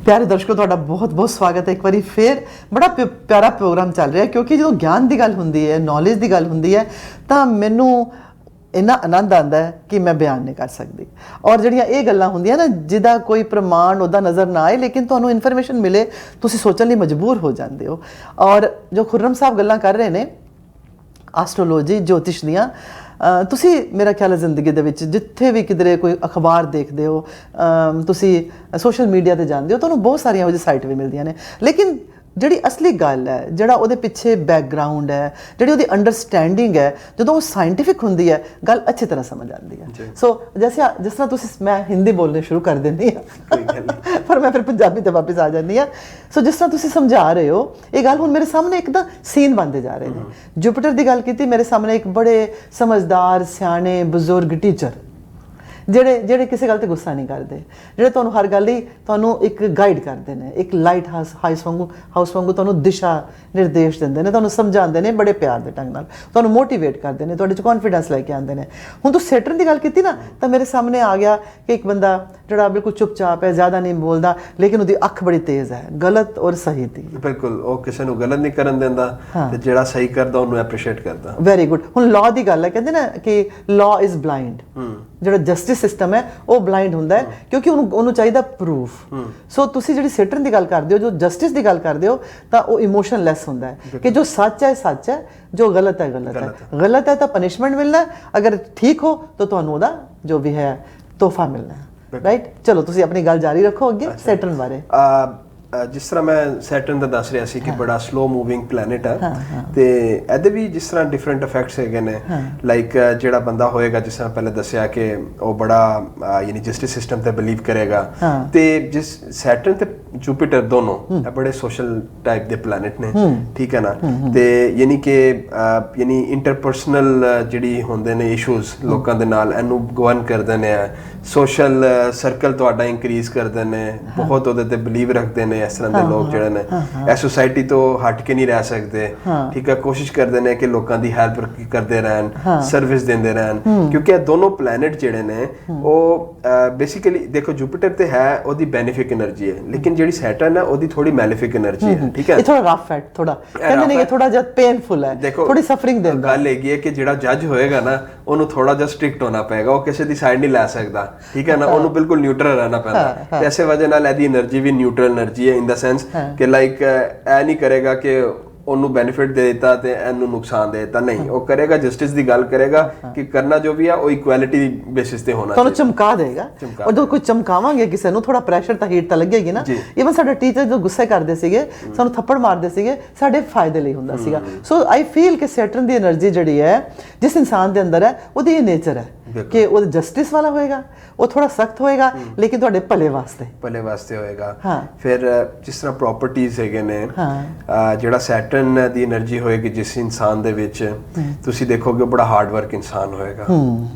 प्यारे दर्शकों तुहाडा बहुत बहुत स्वागत है एक बारी फिर। बड़ा प्यारा प्रोग्राम चल रहा है क्योंकि जो ज्ञान की गल हुंदी है, नॉलेज की गल हुंदी है, तो मैनू इन्ना आनंद आता है कि मैं बयान नहीं कर सकती। और जड़ियाँ ये गल्लां हुंदियां ना जिदा कोई प्रमाण उदा नज़र ना आए लेकिन तुहानू इन्फॉर्मेशन मिले तुसीं सोचण लई मजबूर हो जाते हो। और जो खुर्रम साहब गल्लां कर रहे हैं एस्ट्रोलॉजी ज्योतिष दियां, तुसी मेरा ख्याल है जिंदगी दे विच जिथे भी किधरे कोई अखबार देखते हो, तुसी सोशल मीडिया ते जाते हो, तुहानू बहुत सारिया साइट भी मिलदियां ने, लेकिन जिहड़ी असली गल है, जिहड़ा उहदे पिछे बैकग्राउंड है, जिहड़ी उहदी अंडरस्टैंडिंग है, जदों वो साइंटिफिक हुंदी है गल अच्छी तरह समझ आती है। सो जैसे जिस तरह तुसी मैं हिंदी बोलने शुरू कर देनी पर मैं फिर पंजाबी ते वापस आ जाती हाँ। सो जिस तरह तुसी समझा रहे हो ये गल हुण मेरे सामने एक ना सीन बनते जा रहे हैं। जुपिटर की गल की, मेरे सामने एक बड़े समझदार सियाणे बजुर्ग टीचर ਜਿਹੜੇ ਜਿਹੜੇ ਕਿਸੇ ਗੱਲ ਤੇ ਗੁੱਸਾ ਨਹੀਂ ਕਰਦੇ, ਜਿਹੜੇ ਤੁਹਾਨੂੰ ਹਰ ਗੱਲ ਹੀ ਤੁਹਾਨੂੰ ਇੱਕ ਗਾਈਡ ਕਰਦੇ ਨੇ, ਇੱਕ ਲਾਈਟ ਹਾਊਸ ਵਾਂਗੂ ਤੁਹਾਨੂੰ ਦਿਸ਼ਾ ਨਿਰਦੇਸ਼ ਦਿੰਦੇ ਨੇ, ਤੁਹਾਨੂੰ ਸਮਝਾਉਂਦੇ ਨੇ ਬੜੇ ਪਿਆਰ ਦੇ ਢੰਗ ਨਾਲ, ਤੁਹਾਨੂੰ ਮੋਟੀਵੇਟ ਕਰਦੇ ਨੇ, ਤੁਹਾਡੇ 'ਚ ਕੌਨਫੀਡੈਂਸ ਲੈ ਕੇ ਆਉਂਦੇ ਨੇ। ਹੁਣ ਤੂੰ ਸੈਟਰਨ ਦੀ ਗੱਲ ਕੀਤੀ ਨਾ ਤਾਂ ਮੇਰੇ ਸਾਹਮਣੇ ਆ ਗਿਆ ਕਿ ਇੱਕ ਬੰਦਾ ਜਿਹੜਾ ਬਿਲਕੁਲ ਚੁੱਪਚਾਪ ਹੈ, ਜ਼ਿਆਦਾ ਨਹੀਂ ਬੋਲਦਾ, ਲੇਕਿਨ ਉਹਦੀ ਅੱਖ ਬੜੀ ਤੇਜ਼ ਹੈ ਗਲਤ ਔਰ ਸਹੀ ਦੀ। ਬਿਲਕੁਲ, ਉਹ ਕਿਸੇ ਨੂੰ ਗਲਤ ਨਹੀਂ ਕਰਨ ਦਿੰਦਾ ਤੇ ਜਿਹੜਾ ਸਹੀ ਕਰਦਾ ਉਹਨੂੰ ਐਪਰੀਸ਼ੀਏਟ ਕਰਦਾ। Very good. ਹੁਣ ਲਾਅ ਦੀ ਗੱਲ ਹੈ, ਕਹਿੰਦੇ ਨਾ ਕਿ ਲਾਅ ਇਜ਼ ਬਲਾਈਂਡ, ਜਿਹੜਾ ਜਸਟਿਸ सिस्टम है वो ब्लाइंड होंदा है क्योंकि उन्होंने चाहिए प्रूफ। सो तुसी जिहड़ी सैटर्न की गल करदे हो, जो जस्टिस की गल करदे हो, तो वो इमोशनलैस होंदा है कि जो सच है सच है, जो गलत है गलत है। गलत है तो पनिशमेंट मिलना है, अगर ठीक हो तो तुहानू उहदा जो भी है तोहफा मिलना है। राइट, चलो तुसी अपनी गल जारी रखो अगे सैटर्न बारे। जिस तरह मैं सैटर्न का दस रहा सी कि बड़ा स्लो मूविंग प्लैनेट है, तो ਇਹਦੇ भी जिस तरह डिफरेंट इफेक्ट्स है ने, लाइक ਜਿਹੜਾ ਬੰਦਾ ਹੋਏਗਾ जिस तरह पहले दसिया कि वो बड़ा यानी जस्टिस सिस्टम ते बिलीव करेगा, ते जिस सैटर्न ते जुपिटर दोनों बड़े सोशल टाइप दे प्लैनेट ने, ठीक है ना, ते यानी कि यानी इंटरपर्सनल ਜਿਹੜੀ ਹੁੰਦੇ ਨੇ ਇਸ਼ੂਜ਼ ਲੋਕਾਂ ਦੇ ਨਾਲ ਇਹਨੂੰ ਗਵਰਨ ਕਰਦੇ ਨੇ, सोशल सर्कल ਤੁਹਾਡਾ इंक्रीज ਕਰਦੇ ਨੇ, बहुत ਉਹਦੇ ਤੇ ਬਿਲੀਵ ਰੱਖਦੇ ਨੇ। इस तरह के लोग ਜਿਹੜੇ ਨੇ ਇਹ सोसाइटी तो हट के नहीं रह सकते, ठीक है, कोशिश करते हैं कि लोगों की हेल्प करते रहन, सर्विस देंदे रहन, क्योंकि ये दोनों प्लैनेट ਜਿਹੜੇ ਨੇ ਉਹ बेसिकली देखो जुपिटर ਤੇ है ਉਹਦੀ बेनिफिक एनर्जी है, लेकिन ਜਿਹੜੀ सैटर्न है ਉਹਦੀ थोड़ी मैलेफिक एनर्जी है, ठीक है, ਇਹ ਥੋੜਾ ਰਫ ਹੈ, ਥੋੜਾ ਕਹਿੰਦੇ ਨੇ ਕਿ ਥੋੜਾ ਜਿਹਾ ਪੇਨਫੁਲ ਹੈ, ਥੋੜੀ ਸਫਰਿੰਗ ਦਿੰਦਾ। ਗੱਲ ਹੈਗੀ ਹੈ ਕਿ ਜਿਹੜਾ ਜੱਜ ਹੋਏਗਾ ਨਾ ਉਹਨੂੰ ਥੋੜਾ ਜਿਹਾ ਸਟ੍ਰਿਕਟ ਹੋਣਾ ਪਏਗਾ, ਉਹ ਕਿਸੇ ਦੀ ਸਾਈਡ ਨਹੀਂ ਲੈ ਸਕਦਾ, ਠੀਕ ਹੈ ਨਾ, ਉਹਨੂੰ ਬਿਲਕੁਲ ਨਿਊਟਰਲ ਰਹਿਣਾ ਪੈਂਦਾ। ਤੇ ਐਸੇ ਵਜ੍ਹਾ ਨਾਲ ਇਹਦੀ એનર્ਜੀ ਵੀ ਨਿਊਟਰਲ એનર્ਜੀ ਹੈ ਇਨ ਦਾ ਸੈਂਸ ਕਿ ਲਾਈਕ ਇਹ ਨਹੀਂ ਕਰੇਗਾ ਕਿ ਉਹਨੂੰ ਬੈਨੀਫਿਟ ਦੇ ਦਿੱਤਾ ਤੇ ਇਹਨੂੰ ਨੁਕਸਾਨ ਦੇ ਦਿੱਤਾ, ਨਹੀਂ, ਉਹ ਕਰੇਗਾ ਜਸਟਿਸ ਦੀ ਗੱਲ ਕਰੇਗਾ ਕਿ ਕਰਨਾ ਜੋ ਵੀ ਆ ਉਹ ਇਕੁਐਲਿਟੀ ਬੇਸਿਸ ਤੇ ਹੋਣਾ। ਤੁਹਾਨੂੰ ਚਮਕਾ ਦੇਗਾ, ਔਰ ਜਦੋਂ ਕੋਈ ਚਮਕਾਵਾਂਗੇ ਕਿਸੇ ਨੂੰ ਥੋੜਾ ਪ੍ਰੈਸ਼ਰ ਤਾਂ ਹੀਟ ਤਾਂ ਲੱਗੇਗੀ ਨਾ। ਇਵਨ ਸਾਡੇ ਟੀਚਰ ਜੋ ਗੁੱਸੇ ਕਰਦੇ ਸੀਗੇ, ਸਾਨੂੰ ਥੱਪੜ ਮਾਰਦੇ ਸੀਗੇ, ਸਾਡੇ ਫਾਇਦੇ ਲਈ ਹੁੰਦਾ ਸੀਗਾ। ਸੋ ਆਈ ਫੀਲ ਕਿ ਸੈਟਰਨ ਦੀ એનર્ਜੀ ਜਿਹੜੀ ਹੈ ਜਿਸ ਇਨਸਾਨ ਦੇ ਅੰਦਰ ਹੈ ਉਹਦੀ ਇਹ ਨੇਚਰ ਹੈ कि वो जस्टिस वाला होएगा, वो थोड़ा सख्त होएगा, लेकिन थोड़े भले वास्ते होएगा। फिर जिस तरह प्रॉपर्टीज हैगे ने, जिहड़ा सैटर्न दी एनर्जी होएगी जिस इंसान दे विच, तुसी देखोगे बड़ा हार्ड वर्क इंसान होएगा,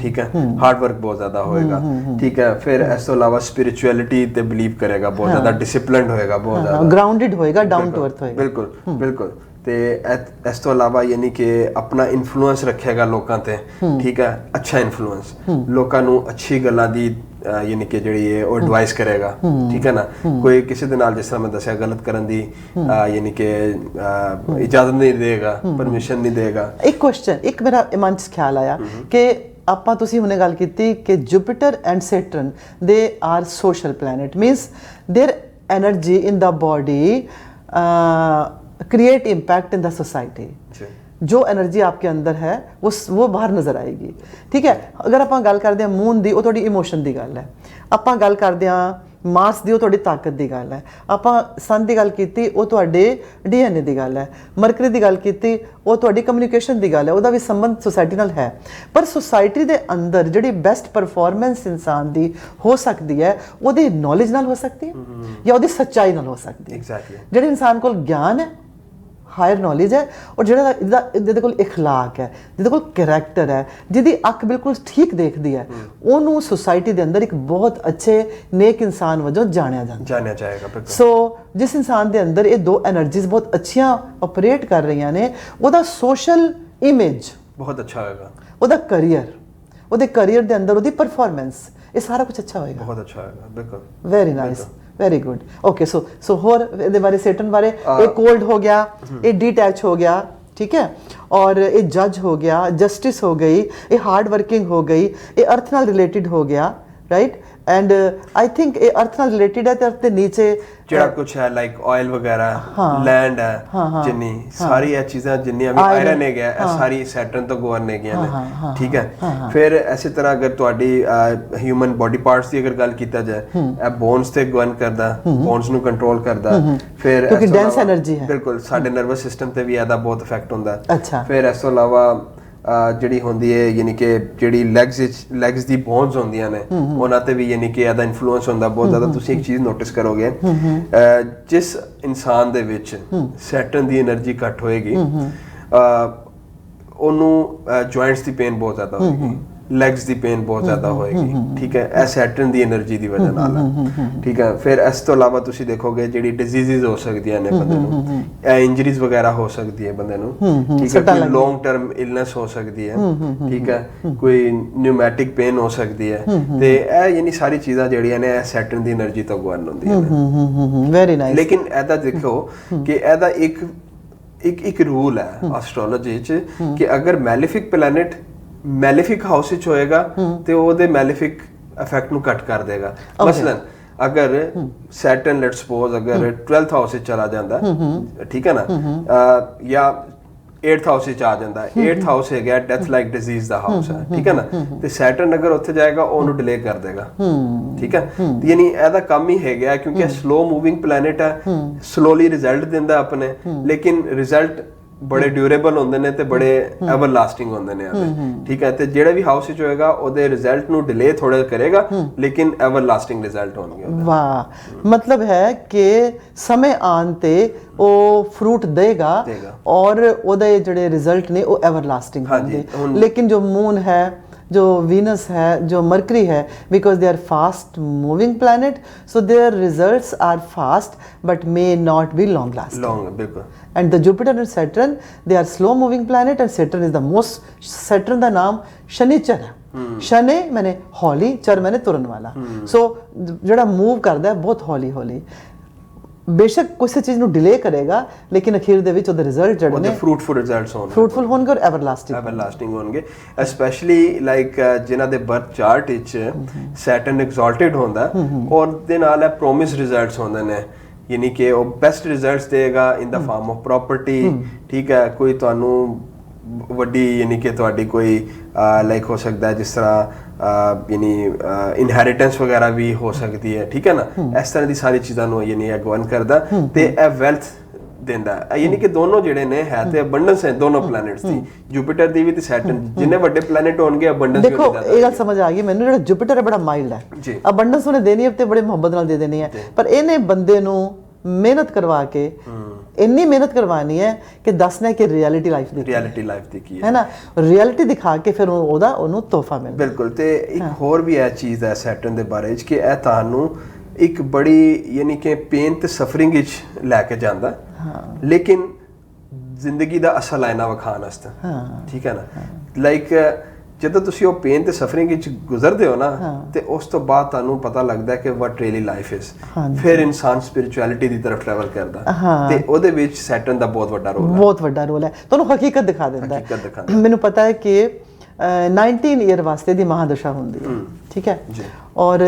ठीक है, हार्ड वर्क बहुत ज्यादा होएगा, ठीक है। फिर इस तो अलावा स्पिरिचुअलिटी ते बिलीव करेगा, बहुत ज्यादा डिसिप्लिन्ड होएगा, बहुत ज्यादा ग्राउंडेड होएगा, डाउन टू अर्थ होएगा, बिल्कुल बिल्कुल। ਤੇ ਇਸ ਤੋਂ ਇਲਾਵਾ ਯਾਨੀ ਕਿ ਆਪਣਾ ਇਨਫਲੂਐਂਸ ਰੱਖੇਗਾ ਲੋਕਾਂ ਤੇ, ਠੀਕ ਹੈ, ਅੱਛਾ ਇਨਫਲੂਐਂਸ, ਲੋਕਾਂ ਨੂੰ ਅੱਛੀ ਗੱਲਾਂ ਦੀ ਯਾਨੀ ਕਿ ਜਿਹੜੀ ਹੈ ਉਹ ਐਡਵਾਈਸ ਕਰੇਗਾ, ਠੀਕ ਹੈ ਨਾ, ਕੋਈ ਕਿਸੇ ਦੇ ਨਾਲ ਜਿਸ ਤਰ੍ਹਾਂ ਮੈਂ ਦੱਸਿਆ ਗਲਤ ਕਰਨ ਦੀ ਯਾਨੀ ਕਿ ਇਜਾਜ਼ਤ ਨਹੀਂ ਦੇਗਾ, ਪਰਮਿਸ਼ਨ ਨਹੀਂ ਦੇਗਾ। ਇੱਕ ਕੁਐਸਚਨ, ਇੱਕ ਮੇਰਾ ਮਨ 'ਚ ਖਿਆਲ ਆਇਆ ਕਿ ਆਪਾਂ ਤੁਸੀਂ ਹੁਣੇ ਗੱਲ ਕੀਤੀ ਕਿ Jupiter and Saturn they are social planet, means their energy in the body create impact in the society. जो एनर्जी आपके अंदर है वो बाहर नज़र आएगी, ठीक है। अगर आप गल करते हैं मून की, वो थोड़ी इमोशन की गल है, आप गल करते हैं मार्स की, वो थोड़ी ताकत की गल है, आप सन की गल की वो थोड़े DNA की गल है, मरकरी की गल की वो थोड़ी कम्यूनीकेशन की गल है, उसका भी संबंध सोसाइटी नाल है। पर सोसाइटी के अंदर जी बेस्ट परफॉर्मेंस इंसान की हो सकती है वो नॉलेज नाल हो सकती है या वो सच्चाई नाल हो सकती है। जो इंसान को ज्ञान है, हायर नॉलेज है, और जिहदे कोल इखलाक है, जिहदे कोल करैक्टर है, जिहदी अख बिल्कुल ठीक देखती है, उन्होंने सोसाइटी के अंदर एक बहुत अच्छे नेक इंसान वजों जानिया जाएगा। सो जिस इंसान के अंदर ये दो एनर्जीज बहुत अच्छियां ऑपरेट कर रही ने, उसका सोशल इमेज बहुत अच्छा होगा, उसका करियर के अंदर उसकी परफॉर्मेंस, ये सारा कुछ अच्छा होगा, बहुत अच्छा होगा, बिल्कुल, very nice. Very good okay so ਹੋਰ ਇਹਦੇ ਬਾਰੇ ਸੈਟਰਨ ਬਾਰੇ ਇਹ ਕੋਲਡ ਹੋ ਗਿਆ ਇਹ ਡੀਟੈਚ ਹੋ ਗਿਆ ठीक है और ये जज हो गया जस्टिस हो गई ये हार्ड वर्किंग हो गई ये अर्थ नाल रिलेटेड हो गया राइट एंड आई थिंक ये अर्थ नाल रिलेटेड है ते अर्थ दे नीचे ਜਿਹੜਾ ਕੁਝ ਹੈ ਲਾਈਕ ਆਇਲ ਵਗੈਰਾ ਲੈਂਡ ਹੈ ਜਿੰਨੀ ਸਾਰੀ ਇਹ ਚੀਜ਼ਾਂ ਜਿੰਨੀਆਂ ਵੀ ਆਇਰਨ ਹੈ ਗਿਆ ਇਹ ਸਾਰੀ ਸੈਟਰਨ ਤੋਂ ਗਵਰਨ ਨੇ ਗਿਆ ਨੇ ਠੀਕ ਹੈ ਫਿਰ ਇਸੇ ਤਰ੍ਹਾਂ ਅਗਰ ਤੁਹਾਡੀ ਹਿਊਮਨ ਬਾਡੀ ਪਾਰਟਸ ਦੀ ਅਗਰ ਗੱਲ ਕੀਤਾ ਜਾਏ ਇਹ ਬੋਨਸ ਤੇ ਗਵਰਨ ਕਰਦਾ ਬੋਨਸ ਨੂੰ ਕੰਟਰੋਲ ਕਰਦਾ ਫਿਰ ਕਿਉਂਕਿ ਡੈਂਸ એનર્ਜੀ ਹੈ ਬਿਲਕੁਲ ਸਾਡੇ ਨਰਵਸ ਸਿਸਟਮ ਤੇ ਵੀ ਇਹਦਾ ਬਹੁਤ ਇਫੈਕਟ ਹੁੰਦਾ ਫਿਰ ਇਸ ਤੋਂ ਇਲਾਵਾ ਜਿਹੜੀ ਹੁੰਦੀ ਹੈ ਯਾਨੀ ਕਿ ਜਿਹੜੀ ਲੈਗਸ ਦੀ ਬੋਨਸ ਹੁੰਦੀਆਂ ਨੇ ਉਹਨਾਂ ਤੇ ਵੀ ਯਾਨੀ ਕਿ ਇਹਦਾ ਇਨਫਲੂਐਂਸ ਹੁੰਦਾ ਬਹੁਤ ਜ਼ਿਆਦਾ ਤੁਸੀਂ ਇੱਕ ਚੀਜ਼ ਨੋਟਿਸ ਕਰੋਗੇ ਜਿਸ ਇਨਸਾਨ ਦੇ ਵਿੱਚ ਸੈਟਰਨ ਦੀ એનર્ਜੀ ਘੱਟ ਹੋਏਗੀ ਉਹਨੂੰ ਜੁਆਇੰਟਸ ਦੀ ਪੇਨ ਬਹੁਤ ਜ਼ਿਆਦਾ ਹੋਏਗੀ ਲੈਗਸ ਦੀ ਪੇਨ ਬਹੁਤ ਜ਼ਿਆਦਾ ਹੋਏਗੀ ਠੀਕ ਹੈ ਇਹ ਸੈਟਰਨ ਦੀ એનર્ਜੀ ਦੀ ਵਜ੍ਹਾ ਨਾਲ ਠੀਕ ਹੈ ਫਿਰ ਇਸ ਤੋਂ ਇਲਾਵਾ ਤੁਸੀਂ ਦੇਖੋਗੇ ਜਿਹੜੀ ਡਿਜ਼ੀਜ਼ਸ ਹੋ ਸਕਦੀਆਂ ਨੇ ਬੰਦੇ ਨੂੰ ਇਹ ਇੰਜਰੀਜ਼ ਵਗੈਰਾ ਹੋ ਸਕਦੀ ਹੈ ਬੰਦੇ ਨੂੰ ਠੀਕ ਹੈ ਕੋਈ ਲੌਂਗ ਟਰਮ ਇਲਨੈਸ ਹੋ ਸਕਦੀ ਹੈ ਠੀਕ ਹੈ ਕੋਈ ਨਿਊਮੈਟਿਕ ਪੇਨ ਹੋ ਸਕਦੀ ਹੈ ਤੇ ਇਹ ਯਾਨੀ ਸਾਰੀ ਚੀਜ਼ਾਂ ਜਿਹੜੀਆਂ ਨੇ ਇਹ ਸੈਟਰਨ ਦੀ એનર્ਜੀ ਤੋਂ ਗਵਰਨ ਹੁੰਦੀਆਂ ਨੇ ਵੈਰੀ ਨਾਈਸ ਲੇਕਿਨ ਇਹਦਾ ਦੇਖੋ ਕਿ ਇਹਦਾ ਇੱਕ ਰੂਲ ਹੈ ਐਸਟ੍ਰੋਲੋਜੀ 'ਚ ਕਿ ਅਗਰ ਮੈਲੀਫਿਕ ਪਲੈਨਟ ਮੈਲੀਫਿਕ ਹਾਊਸ ਵਿੱਚ ਹੋਏਗਾ ਤੇ ਉਹਦੇ ਮੈਲੀਫਿਕ ਇਫੈਕਟ ਨੂੰ ਘੱਟ ਕਰ ਦੇਗਾ ਮਸਲਨ ਅਗਰ ਸੈਟਰਨ ਲੈਟਸ ਸਪੋਜ਼ ਅਗਰ 12th ਹਾਊਸ ਵਿੱਚ ਚਲਾ ਜਾਂਦਾ ਠੀਕ ਹੈ ਨਾ ਜਾਂ 8th ਹਾਊਸ ਵਿੱਚ ਆ ਜਾਂਦਾ 8th ਹਾਊਸ ਹੈ ਗਿਆ ਡੈਥ ਲਾਈਕ ਡਿਜ਼ੀਜ਼ ਦਾ ਹਾਊਸ ਹੈ ਠੀਕ ਹੈ ਨਾ ਤੇ ਸੈਟਰਨ ਅਗਰ ਉੱਥੇ ਜਾਏਗਾ ਉਹਨੂੰ ਡਿਲੇ ਕਰ ਦੇਗਾ ਠੀਕ ਹੈ ਯਾਨੀ ਇਹਦਾ ਕੰਮ ਹੀ ਹੈ ਗਿਆ ਕਿਉਂਕਿ ਸਲੋ ਮੂਵਿੰਗ ਪਲੈਨਟ ਹੈ ਸਲੋਲੀ ਰਿਜ਼ਲਟ ਦਿੰਦਾ ਆਪਣੇ ਲੇਕਿਨ ਰਿਜ਼ਲਟ ਬੜੇ ਡਿਊਰੇਬਲ ਹੁੰਦੇ ਨੇ ਤੇ ਬੜੇ ਐਵਰ ਲਾਸਟਿੰਗ ਹੁੰਦੇ ਨੇ ਠੀਕ ਹੈ ਤੇ ਜਿਹੜਾ ਵੀ ਹਾਊਸ ਵਿੱਚ ਹੋਏਗਾ ਉਹਦੇ ਰਿਜ਼ਲਟ ਨੂੰ ਡਿਲੇ ਥੋੜਾ ਕਰੇਗਾ ਲੇਕਿਨ ਐਵਰ ਲਾਸਟਿੰਗ ਰਿਜ਼ਲਟ ਹੋਣਗੇ ਵਾਹ ਮਤਲਬ ਹੈ ਕਿ ਸਮੇਂ ਆਉਣ ਤੇ ਉਹ ਫਰੂਟ ਦੇਗਾ ਔਰ ਉਹਦੇ ਜਿਹੜੇ ਰਿਜ਼ਲਟ ਨੇ ਉਹ ਐਵਰ ਲਾਸਟਿੰਗ ਹੋਣਗੇ ਲੇਕਿਨ ਜੋ ਮੂਨ ਹੈ जो वीनस है जो मरकरी है because they are fast moving planet so their results are fast but may not be long lasting and the Jupiter and Saturn they are slow moving planet and Saturn is the most Saturn ਦਾ ਨਾਮ ਸ਼ਨੀਚਰ ਹੈ ਸ਼ਨੀ ਮੈਨੇ ਹੌਲੀ ਚਰ ਮੈਨੇ ਤੁਰਨ ਵਾਲਾ ਸੋ ਜਿਹੜਾ move ਕਰਦਾ ਹੈ ਬਹੁਤ ਹੌਲੀ ਹੌਲੀ ਬੇਸ਼ੱਕ ਕਿਸੇ ਚੀਜ਼ ਨੂੰ ਡਿਲੇ ਕਰੇਗਾ ਲੇਕਿਨ ਅਖੀਰ ਦੇ ਵਿੱਚ ਉਹਦੇ ਰਿਜ਼ਲਟ ਜਿਹੜੇ ਨੇ ਫਰੂਟਫੁਲ ਰਿਜ਼ਲਟਸ ਹੋਣਗੇ ਔਰ ਐਵਰਲਾਸਟਿੰਗ ਹੋਣਗੇ ਸਪੈਸ਼ਲੀ ਲਾਈਕ ਜਿਨ੍ਹਾਂ ਦੇ ਬਰਥ ਚਾਰਟ ਵਿੱਚ ਸੈਟਰਨ ਐਗਜ਼ਾਲਟਡ ਹੁੰਦਾ ਔਰ ਦੇ ਨਾਲ ਇਹ ਪ੍ਰੋਮਿਸ ਰਿਜ਼ਲਟਸ ਹੁੰਦੇ ਨੇ ਯਾਨੀ ਕਿ ਉਹ ਬੈਸਟ ਰਿਜ਼ਲਟਸ ਦੇਗਾ ਇਨ ਦਾ ਫਾਰਮ ਆਫ ਪ੍ਰਾਪਰਟੀ ਠੀਕ ਹੈ ਕੋਈ ਤੁਹਾਨੂੰ ਵੱਡੀ ਯਾਨੀ ਕਿ ਤੁਹਾਡੀ ਕੋਈ ਲਾਈਕ ਹੋ ਸਕਦਾ ਹੈ ਜਿਸ ਤਰ੍ਹਾਂ ਯਾਨੀ ਇਨਹੈਰੀਟੈਂਸ ਵਗੈਰਾ ਵੀ ਹੋ ਸਕਦੀ ਹੈ ਠੀਕ ਹੈ ਨਾ ਇਸ ਤਰ੍ਹਾਂ ਦੀ ਸਾਰੀ ਚੀਜ਼ਾਂ ਨੂੰ ਯਾਨੀ ਗਵਰਨ ਕਰਦਾ ਤੇ ਇਹ ਵੈਲਥ ਦਿੰਦਾ ਯਾਨੀ ਕਿ ਦੋਨੋਂ ਜਿਹੜੇ ਨੇ ਹੈ ਤੇ ਅਬੰਡੈਂਸ ਹੈ ਦੋਨੋਂ ਪਲੈਨਟਸ ਦੀ ਜੁਪੀਟਰ ਦੀ ਵੀ ਤੇ ਸੈਟਰਨ ਜਿੰਨੇ ਵੱਡੇ ਪਲੈਨਟ ਹੋਣਗੇ ਅਬੰਡੈਂਸ ਵੀ ਦੇਖੋ ਇਹ ਗੱਲ ਸਮਝ ਆ ਗਈ ਮੈਨੂੰ ਜਿਹੜਾ ਜੁਪੀਟਰ ਹੈ ਬੜਾ ਮਾਈਲਡ ਹੈ ਅਬੰਡੈਂਸ ਉਹਨੇ ਦੇਣੀ ਹੈ ਤੇ ਬੜੇ ਮੁਹੱਬਤ ਨਾਲ ਦੇ ਦੇਣੀ ਹੈ ਪਰ ਇਹਨੇ ਬੰਦੇ ਨੂੰ ਮਿਹਨਤ ਕਰਵਾ ਕੇ ਇੰਨੀ ਮਿਹਨਤ ਕਰਵਾਣੀ ਹੈ ਕਿ ਦੱਸਣਾ ਕਿ ਰਿਐਲਿਟੀ ਲਾਈਫ ਦੀ ਕੀ ਹੈ ਨਾ ਰਿਐਲਿਟੀ ਦਿਖਾ ਕੇ ਫਿਰ ਉਹਨੂੰ ਤੋਹਫਾ ਮਿਲਦਾ ਬਿਲਕੁਲ ਤੇ ਇੱਕ ਹੋਰ ਵੀ ਇਹ ਚੀਜ਼ ਹੈ ਸੈਟਰਨ ਦੇ ਬਾਰੇ ਵਿੱਚ ਕਿ ਇਹ ਤੁਹਾਨੂੰ ਇੱਕ ਬੜੀ ਯਾਨੀ ਕਿ ਪੇਨ ਤੇ ਸਫਰਿੰਗ ਵਿੱਚ ਲੈ ਕੇ ਜਾਂਦਾ ਲੇਕਿਨ ਜ਼ਿੰਦਗੀ ਦਾ ਅਸਲ ਆਇਨਾ ਵਿਖਾਉਣ ਵਾਸਤੇ ਠੀਕ ਹੈ ਨਾ ਲਾਈਕ ਜਦੋਂ ਤੁਸੀਂ ਉਹ ਪੇਨ ਤੇ ਸਫਰਿੰਗ ਵਿੱਚ ਗੁਜ਼ਰਦੇ ਹੋ ਨਾ ਤੇ ਉਸ ਤੋਂ ਬਾਅਦ ਤੁਹਾਨੂੰ ਪਤਾ ਲੱਗਦਾ ਕਿ ਵਾਟ ਰੀਅਲੀ ਲਾਈਫ ਇਜ਼ ਫਿਰ ਇਨਸਾਨ ਸਪਿਰਿਚੁਅਲਿਟੀ ਦੀ ਤਰਫ ਟਰੈਵਲ ਕਰਦਾ ਤੇ ਉਹਦੇ ਵਿੱਚ ਸੈਟਰਨ ਦਾ ਬਹੁਤ ਵੱਡਾ ਰੋਲ ਹੈ ਤੁਹਾਨੂੰ ਹਕੀਕਤ ਦਿਖਾ ਦਿੰਦਾ ਹੈ ਮੈਨੂੰ ਪਤਾ ਹੈ ਕਿ 19 ਈਅਰ ਵਾਸਤੇ ਦੀ ਮਹਾਦਸ਼ਾ ਹੁੰਦੀ ਹੈ ਠੀਕ ਹੈ ਔਰ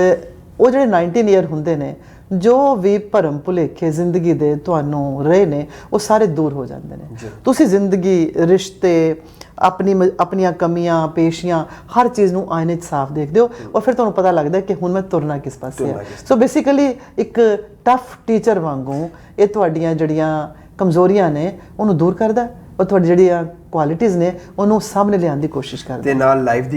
ਉਹ ਜਿਹੜੇ 19 ਈਅਰ ਹੁੰਦੇ ਨੇ ਜੋ ਵੀ ਭਰਮ ਭੁਲੇਖੇ ਜ਼ਿੰਦਗੀ ਦੇ ਤੁਹਾਨੂੰ ਰਹੇ ਨੇ ਉਹ ਸਾਰੇ ਦੂਰ ਹੋ ਜਾਂਦੇ ਨੇ ਤੁਸੀਂ ਜ਼ਿੰਦਗੀ ਰਿਸ਼ਤੇ ਆਪਣੀਆਂ ਕਮੀਆਂ ਪੇਸ਼ੀਆਂ ਹਰ ਚੀਜ਼ ਨੂੰ ਆਇਨੇ 'ਚ ਸਾਫ਼ ਦੇਖਦੇ ਹੋ ਔਰ ਫਿਰ ਤੁਹਾਨੂੰ ਪਤਾ ਲੱਗਦਾ ਕਿ ਹੁਣ ਮੈਂ ਤੁਰਨਾ ਕਿਸ ਪਾਸੇ ਹੈ ਸੋ ਬੇਸਿਕਲੀ ਇੱਕ ਟਫ ਟੀਚਰ ਵਾਂਗੂ ਇਹ ਤੁਹਾਡੀਆਂ ਜਿਹੜੀਆਂ ਕਮਜ਼ੋਰੀਆਂ ਨੇ ਉਹਨੂੰ ਦੂਰ ਕਰਦਾ ਔਰ ਤੁਹਾਡੀ ਜਿਹੜੀਆਂ ਕੁਆਲਿਟੀਜ਼ ਨੇ ਉਹਨੂੰ ਸਾਹਮਣੇ ਲਿਆਉਣ ਦੀ ਕੋਸ਼ਿਸ਼ ਕਰਦਾ ਤੇ ਨਾਲ ਲਾਈਫ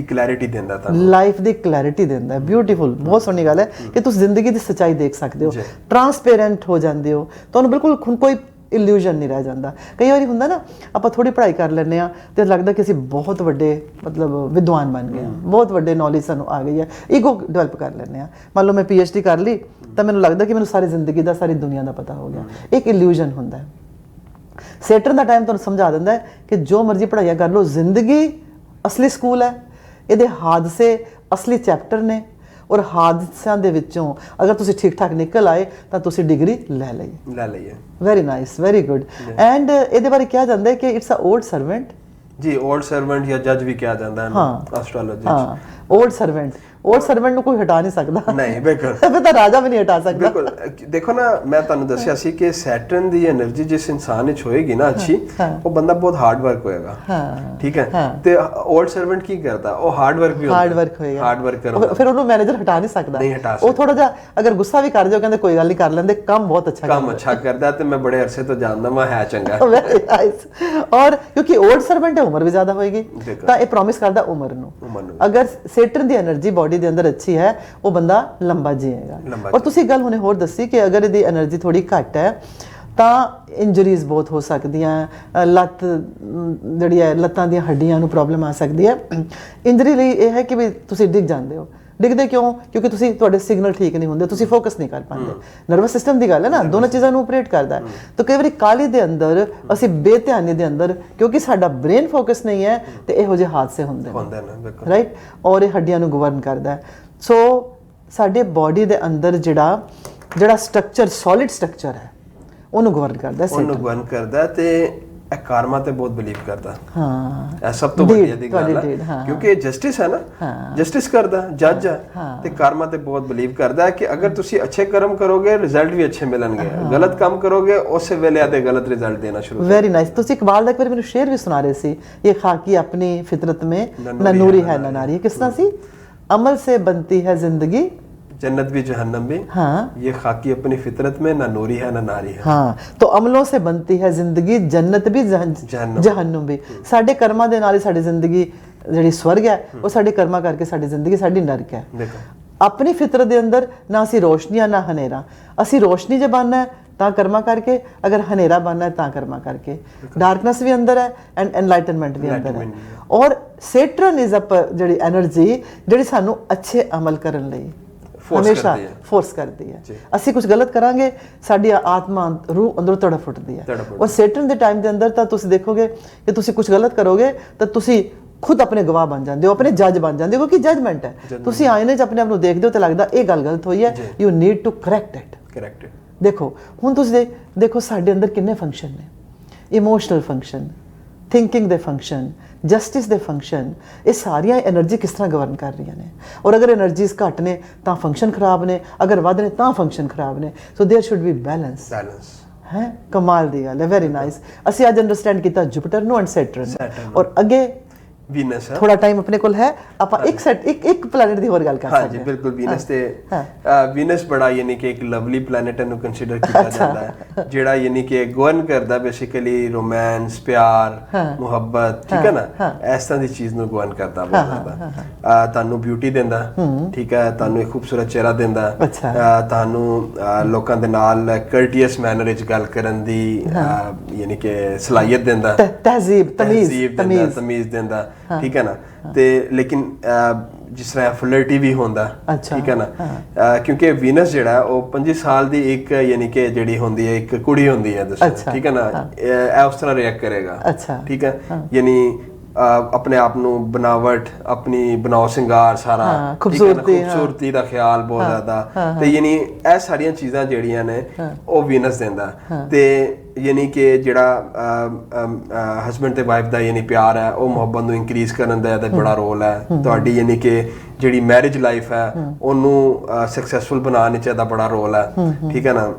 ਦੀ ਕਲੈਰਿਟੀ ਦਿੰਦਾ ਬਿਊਟੀਫੁਲ ਬਹੁਤ ਸੋਹਣੀ ਗੱਲ ਹੈ ਕਿ ਤੁਸੀਂ ਜ਼ਿੰਦਗੀ ਦੀ ਸੱਚਾਈ ਦੇਖ ਸਕਦੇ ਹੋ ਟਰਾਂਸਪੇਰੈਂਟ ਹੋ ਜਾਂਦੇ ਹੋ ਤੁਹਾਨੂੰ ਬਿਲਕੁਲ ਕੋਈ ਇਲੂਜ਼ਨ ਨਹੀਂ ਰਹਿ ਜਾਂਦਾ ਕਈ ਵਾਰੀ ਹੁੰਦਾ ਨਾ ਆਪਾਂ ਥੋੜੀ ਪੜ੍ਹਾਈ ਕਰ ਲੈਂਦੇ ਆ ਤੇ ਲੱਗਦਾ ਕਿ ਅਸੀਂ ਬਹੁਤ ਵੱਡੇ ਮਤਲਬ ਵਿਦਵਾਨ ਬਣ ਗਏ ਆ ਬਹੁਤ ਵੱਡੇ ਨੌਲੇਜ ਸਾਨੂੰ ਆ ਗਈ ਹੈ ਈਗੋ ਡਿਵੈਲਪ ਕਰ ਲੈਂਦੇ ਆ ਮੰਨ ਲਓ ਮੈਂ PhD ਕਰ ਲਈ ਤਾਂ ਮੈਨੂੰ ਲੱਗਦਾ ਕਿ ਮੈਨੂੰ ਸਾਰੀ ਜ਼ਿੰਦਗੀ ਦਾ ਸਾਰੀ ਦੁਨੀਆ ਦਾ ਪਤਾ ਹੋ ਗਿਆ ਇੱਕ ਇਲੂਜ਼ਨ ਹੁੰਦਾ ਸੈਟਰਨ ਦਾ ਟਾਈਮ ਤੁਹਾਨੂੰ ਸਮਝਾ ਦਿੰਦਾ ਹੈ ਕਿ ਜੋ ਮਰਜ਼ੀ ਪੜ੍ਹਾਈਆਂ ਕਰ ਲਓ ਜ਼ਿੰਦਗੀ ਅਸਲੀ ਸਕੂਲ ਹੈ ਇਹਦੇ ਹਾਦਸੇ ਅਸਲੀ ਚੈਪਟਰ ਨੇ ਔਰ ਹਾਦਸਿਆਂ ਦੇ ਵਿੱਚੋਂ ਅਗਰ ਤੁਸੀਂ ਠੀਕ ਠਾਕ ਨਿਕਲ ਆਏ ਤਾਂ ਤੁਸੀਂ ਡਿਗਰੀ ਲੈ ਲਈਏ। Very nice, very good. And ਇਹਦੇ ਬਾਰੇ ਕਿਹਾ ਜਾਂਦਾ ਹੈ ਕਿ ਇਟਸ ਅ ਓਲਡ ਸਰਵੈਂਟ। ਜੀ, ਓਲਡ ਸਰਵੈਂਟ ਜਾਂ ਜੱਜ ਵੀ ਕਿਹਾ ਜਾਂਦਾ ਹੈ ਐਸਟ੍ਰੋਲੋਜੀ 'ਚ। ਹਾਂ, ਓਲਡ ਸਰਵੈਂਟ ਨੂੰ ਕੋਈ ਹਟਾ ਨਹੀਂ ਸਕਦਾ। ਨਹੀਂ, ਬਿਲਕੁਲ। ਫਿਰ ਤਾਂ ਰਾਜਾ ਵੀ ਨਹੀਂ ਹਟਾ ਸਕਦਾ। ਬਿਲਕੁਲ। ਦੇਖੋ ਨਾ, ਮੈਂ ਤੁਹਾਨੂੰ ਦੱਸਿਆ ਸੀ ਕਿ ਸੈਟਰਨ ਦੀ એનર્ਜੀ ਜਿਸ ਇਨਸਾਨ ਵਿੱਚ ਹੋਏਗੀ ਨਾ ਅੱਛੀ, ਉਹ ਬੰਦਾ ਬਹੁਤ ਹਾਰਡ ਵਰਕ ਹੋਏਗਾ। ਠੀਕ ਹੈ। ਤੇ ਓਲਡ ਸਰਵੈਂਟ ਕੀ ਕਰਦਾ? ਉਹ ਹਾਰਡ ਵਰਕ ਵੀ ਹੋਏਗਾ, ਹਾਰਡ ਵਰਕ ਕਰਦਾ। ਫਿਰ ਉਹਨੂੰ ਮੈਨੇਜਰ ਹਟਾ ਨਹੀਂ ਸਕਦਾ। ਉਹ ਥੋੜਾ ਜਿਹਾ ਅਗਰ ਗੁੱਸਾ ਵੀ ਕਰ ਜਾਓ, ਕਹਿੰਦੇ ਕੋਈ ਗੱਲ ਨਹੀਂ, ਕਰ ਲੈਂਦੇ, ਕੰਮ ਬਹੁਤ ਅੱਛਾ ਕਰਦਾ। ਤੇ ਮੈਂ ਬੜੇ ਅਰਸੇ ਤੋਂ ਜਾਣਦਾ, ਮੈਂ ਹੈ ਚੰਗਾ। Very nice. ਔਰ ਕਿਉਂਕਿ ਓਲਡ ਸਰਵੈਂਟ ਹੈ, ਉਮਰ ਵੀ ਜ਼ਿਆਦਾ ਹੋਏਗੀ, ਤਾਂ ਇਹ ਪ੍ਰੋਮਿਸ ਕਰਦਾ ਉਮਰ ਨੂੰ। ਅਗਰ ਸੈਟਰਨ ਦੀ એનર્ਜੀ ਬਾਡੀ ਦੇ ਅੰਦਰ ਅੱਛੀ ਹੈ, ਉਹ ਬੰਦਾ ਲੰਬਾ ਜੀਏਗਾ। ਔਰ ਤੁਸੀਂ ਗੱਲ ਹੁਣੇ ਹੋਰ ਦੱਸੀ ਕਿ ਅਗਰ ਇਹਦੀ એનર્ਜੀ ਥੋੜੀ ਘੱਟ ਹੈ ਤਾਂ ਇੰਜਰੀਜ਼ ਬਹੁਤ ਹੋ ਸਕਦੀਆਂ। ਲੱਤ ਜਿਹੜੀ ਹੈ, ਲੱਤਾਂ ਦੀਆਂ ਹੱਡੀਆਂ ਨੂੰ ਪ੍ਰੋਬਲਮ ਆ ਸਕਦੀ ਹੈ। ਇੰਜਰੀ ਲਈ ਇਹ ਹੈ ਕਿ ਵੀ ਤੁਸੀਂ ਡਿੱਗ ਜਾਂਦੇ ਹੋ। ਡਿੱਗਦੇ ਕਿਉਂ? ਕਿਉਂਕਿ ਤੁਸੀਂ ਤੁਹਾਡੇ ਸਿਗਨਲ ਠੀਕ ਨਹੀਂ ਹੁੰਦੇ, ਤੁਸੀਂ ਫੋਕਸ ਨਹੀਂ ਕਰ ਪਾਉਂਦੇ। ਨਰਵਸ ਸਿਸਟਮ ਦੀ ਗੱਲ ਹੈ ਨਾ, ਦੋਨੋਂ ਚੀਜ਼ਾਂ ਨੂੰ ਆਪਰੇਟ ਕਰਦਾ। ਤਾਂ ਕਈ ਵਾਰੀ ਕਾਹਲੀ ਦੇ ਅੰਦਰ, ਅਸੀਂ ਬੇਧਿਆਨੀ ਦੇ ਅੰਦਰ, ਕਿਉਂਕਿ ਸਾਡਾ ਬ੍ਰੇਨ ਫੋਕਸ ਨਹੀਂ ਹੈ, ਤੇ ਇਹੋ ਜਿਹੇ ਹਾਦਸੇ ਹੁੰਦੇ ਨੇ, ਰਾਈਟ। ਔਰ ਇਹ ਹੱਡੀਆਂ ਨੂੰ ਗਵਰਨ ਕਰਦਾ ਹੈ। ਸੋ ਸਾਡੇ ਬਾਡੀ ਦੇ ਅੰਦਰ ਜਿਹੜਾ ਸਟਰਕਚਰ, ਸੋਲਿਡ ਸਟਰਕਚਰ ਹੈ, ਉਹਨੂੰ ਗਵਰਨ ਕਰਦਾ। ਤੇ ਇਹ ਕਾਰਮਾ ਤੇ ਬਹੁਤ ਬਿਲੀਵ ਕਰਦਾ। ਇਹ ਸਭ ਤੋਂ ਵੱਡੀ ਦੀ ਗੱਲ ਹੈ, ਕਿਉਂਕਿ ਜਸਟਿਸ ਹੈ ਨਾ, ਜਸਟਿਸ ਕਰਦਾ, ਜੱਜ ਹੈ, ਤੇ ਕਾਰਮਾ ਤੇ ਬਹੁਤ ਬਿਲੀਵ ਕਰਦਾ ਹੈ ਕਿ ਅਗਰ ਤੁਸੀਂ ਅੱਛੇ ਕਰਮ ਕਰੋਗੇ, ਰਿਜ਼ਲਟ ਵੀ ਅੱਛੇ ਮਿਲਣਗੇ। ਗਲਤ ਕੰਮ ਕਰੋਗੇ, ਉਸੇ ਵੇਲੇ ਆਤੇ ਗਲਤ ਰਿਜ਼ਲਟ ਦੇਣਾ ਸ਼ੁਰੂ। Very nice. ਤੁਸੀਂ ਇਕਬਾਲ ਦਾ ਇੱਕ ਵਾਰ ਮੈਨੂੰ ਸ਼ੇਰ ਵੀ ਸੁਣਾ ਰਹੇ ਸੀ, ਇਹ ਖਾਕੀ ਆਪਣੀ ਫਿਤਰਤ ਮੇਂ ਨਾ ਨੂਰੀ ਹੈ ਨਾ ਨਾਰੀ। ਕਿਸ ਤਰ੍ਹਾਂ ਸੀ? अमल से बनती है जिंदगी, जन्नत भी जहन्नम भी। ये खाकी अपनी फितरत में ना नूरी है ना नारी है। तो अमलों से बनती है जिंदगी, जन्नत भी जहन्नम भी। साडे कर्मां दे नाल ही साडी जिंदगी ਜਿਹੜੀ ਸਵਰਗ ਹੈ, ਉਹ ਸਾਡੇ ਕਰਮਾਂ ਕਰਕੇ ਸਾਡੀ ਜ਼ਿੰਦਗੀ, ਸਾਡੀ ਨਰਕ ਹੈ। ਆਪਣੀ ਫਿਤਰਤ ਦੇ ਅੰਦਰ ਨਾ ਅਸੀਂ ਰੋਸ਼ਨੀ ਨਾ ਹਨੇਰਾ। ਅਸੀਂ ਰੋਸ਼ਨੀ ਜੇ ਬਣਨਾ ਹੈ ਤਾਂ ਕਰਮਾਂ ਕਰਕੇ, ਅਗਰ ਹਨੇਰਾ ਬਣਨਾ ਹੈ ਤਾਂ ਕਰਮਾਂ ਕਰਕੇ। ਡਾਰਕਨੈਸ ਵੀ ਅੰਦਰ ਹੈ ਐਂਡ ਐਨਲਾਈਟਨਮੈਂਟ ਵੀ ਅੰਦਰ ਹੈ। ਔਰ ਸੈਟਰਨ ਇਜ਼ ਅ ਜਿਹੜੀ એનર્ਜੀ ਜਿਹੜੀ ਸਾਨੂੰ ਅੱਛੇ ਅਮਲ ਕਰਨ ਲਈ ਹਮੇਸ਼ਾ ਫੋਰਸ ਕਰਦੀ ਹੈ। ਅਸੀਂ ਕੁਝ ਗਲਤ ਕਰਾਂਗੇ, ਸਾਡੀ ਆਤਮਾ, ਰੂਹ ਅੰਦਰੋਂ ਤੜਫ ਉੱਠਦੀ ਹੈ। ਔਰ ਸੈਟਰਨ ਦੇ ਟਾਈਮ ਦੇ ਅੰਦਰ ਤਾਂ ਤੁਸੀਂ ਦੇਖੋਗੇ ਕਿ ਤੁਸੀਂ ਕੁਝ ਗਲਤ ਕਰੋਗੇ ਤਾਂ ਤੁਸੀਂ ਖੁਦ ਆਪਣੇ ਗਵਾਹ ਬਣ ਜਾਂਦੇ ਹੋ, ਆਪਣੇ ਜੱਜ ਬਣ ਜਾਂਦੇ ਹੋ, ਕਿਉਂਕਿ ਜਜਮੈਂਟ ਹੈ। ਤੁਸੀਂ ਆਇਨੇ 'ਚ ਆਪਣੇ ਆਪ ਨੂੰ ਦੇਖਦੇ ਹੋ ਤੇ ਲੱਗਦਾ ਇਹ ਗੱਲ ਗਲਤ ਹੋਈ ਹੈ, you need to correct it. ਦੇਖੋ ਹੁਣ ਤੁਸੀਂ ਦੇਖੋ ਸਾਡੇ ਅੰਦਰ ਕਿੰਨੇ ਫੰਕਸ਼ਨ ਨੇ, ਇਮੋਸ਼ਨਲ ਫੰਕਸ਼ਨ, ਥਿੰਕਿੰਗ ਦੇ ਫੰਕਸ਼ਨ, ਜਸਟਿਸ ਦੇ ਫੰਕਸ਼ਨ। ਇਹ ਸਾਰੀਆਂ એનર્ਜੀ ਕਿਸ ਤਰ੍ਹਾਂ ਗਵਰਨ ਕਰ ਰਹੀਆਂ ਨੇ। ਔਰ ਅਗਰ એનર્ਜੀਜ਼ ਘੱਟ ਨੇ ਤਾਂ ਫੰਕਸ਼ਨ ਖਰਾਬ ਨੇ, ਅਗਰ ਵੱਧ ਨੇ ਤਾਂ ਫੰਕਸ਼ਨ ਖਰਾਬ ਨੇ। ਸੋ ਦੇयर ਸ਼ੁੱਡ ਬੀ ਬੈਲੈਂਸ ਹੈ। ਕਮਾਲ ਦੀ ਗੱਲ ਹੈ, ਵੈਰੀ ਨਾਈਸ। ਅਸੀਂ ਅੱਜ ਅੰਡਰਸਟੈਂਡ ਕੀਤਾ ਜੁਪੀਟਰ ਨੂੰ ਐਂਡ ਸੈਟਰਨ। ਔਰ ਅੱਗੇ ਵੀਨਸ ਹੈ। ਥੋੜਾ ਟਾਈਮ ਆਪਣੇ ਕੋਲ ਹੈ, ਆਪਾਂ ਇੱਕ ਪਲੈਨਟ ਦੀ ਹੋਰ ਗੱਲ ਕਰ ਸਕਦੇ ਹਾਂ। ਹਾਂਜੀ ਬਿਲਕੁਲ। ਵੀਨਸ ਤੇ ਵੀਨਸ ਬੜਾ ਯਾਨੀ ਕਿ ਇੱਕ ਲਵਲੀ ਪਲੈਨਟ ਨੂੰ ਕੰਸੀਡਰ ਕੀਤਾ ਜਾਂਦਾ ਹੈ, ਜਿਹੜਾ ਯਾਨੀ ਕਿ ਗਵਰਨ ਕਰਦਾ ਬੇਸਿਕਲੀ ਰੋਮਾਂਸ, ਪਿਆਰ, ਮੁਹੱਬਤ, ਠੀਕ ਹੈ ਨਾ, ਇਸ ਤਰ੍ਹਾਂ ਦੀ ਚੀਜ਼ ਨੂੰ ਗਵਰਨ ਕਰਦਾ ਬਹੁਤ ਜ਼ਿਆਦਾ। ਤੁਹਾਨੂੰ ਬਿਊਟੀ ਦਿੰਦਾ, ਠੀਕ ਹੈ, ਤੁਹਾਨੂੰ ਇੱਕ ਖੂਬਸੂਰਤ ਚਿਹਰਾ ਦਿੰਦਾ, ਤੁਹਾਨੂੰ ਲੋਕਾਂ ਦੇ ਨਾਲ ਕਰਟੀਅਸ ਮੈਨਰ ਵਿੱਚ ਗੱਲ ਕਰਨ ਦੀ ਯਾਨੀ ਕਿ ਸਲਾਹੀਅਤ ਦਿੰਦਾ, ਤਮੀਜ਼ ਦਿੰਦਾ, ਠੀਕ ਹੈ ਨਾ। ਤੇ ਲੇਕਿਨ ਜਿਸ ਤਰ੍ਹਾਂ ਫਲਰਟੀ ਵੀ ਹੁੰਦਾ, ਠੀਕ ਹੈ ਨਾ, ਕਿਉਂਕਿ ਵੀਨਸ ਜਿਹੜਾ ਉਹ 25 ਸਾਲ ਦੀ ਇੱਕ ਯਾਨੀ ਕਿ ਜਿਹੜੀ ਹੁੰਦੀ ਹੈ, ਇੱਕ ਕੁੜੀ ਹੁੰਦੀ ਹੈ, ਠੀਕ ਹੈ ਨਾ, ਇਹ ਉਸ ਤਰ੍ਹਾਂ ਰਿਐਕਟ ਕਰੇਗਾ, ਠੀਕ ਹੈ। ਯਾਨੀ ਆਪਣੇ ਆਪ ਨੂੰ ਬਣਾਵਟ, ਆਪਣੀ ਬਣਾਓ ਸਿੰਗਾਰ, ਸਾਰਾ ਖੂਬਸੂਰਤੀ ਦਾ ਖਿਆਲ ਬਹੁਤ ਜ਼ਿਆਦਾ। ਤੇ ਯਾਨੀ ਇਹ ਸਾਰੀਆਂ ਚੀਜ਼ਾਂ ਜਿਹੜੀਆਂ ਨੇ ਉਹ ਵੀਨਸ ਦਿੰਦਾ। ਤੇ ਯਾਨੀ ਕਿ ਜਿਹੜਾ ਹਸਬੈਂਡ ਤੇ ਵਾਈਫ ਦਾ ਯਾਨੀ ਪਿਆਰ ਹੈ, ਉਹ ਮੁਹੱਬਤ ਨੂੰ ਇਨਕਰੀਜ਼ ਕਰਨ ਦਾ ਇਹਦਾ ਬੜਾ ਰੋਲ ਹੈ। ਤੁਹਾਡੀ ਯਾਨੀ ਕਿ ਜਿਹੜੀ ਮੈਰਿਜ ਲਾਈਫ ਹੈ ਉਹਨੂੰ ਸਕਸੈਸਫੁਲ ਬਣਾਉਣ ਵਿੱਚ ਇਹਦਾ ਬੜਾ ਰੋਲ ਹੈ, ਠੀਕ ਹੈ ਨਾ।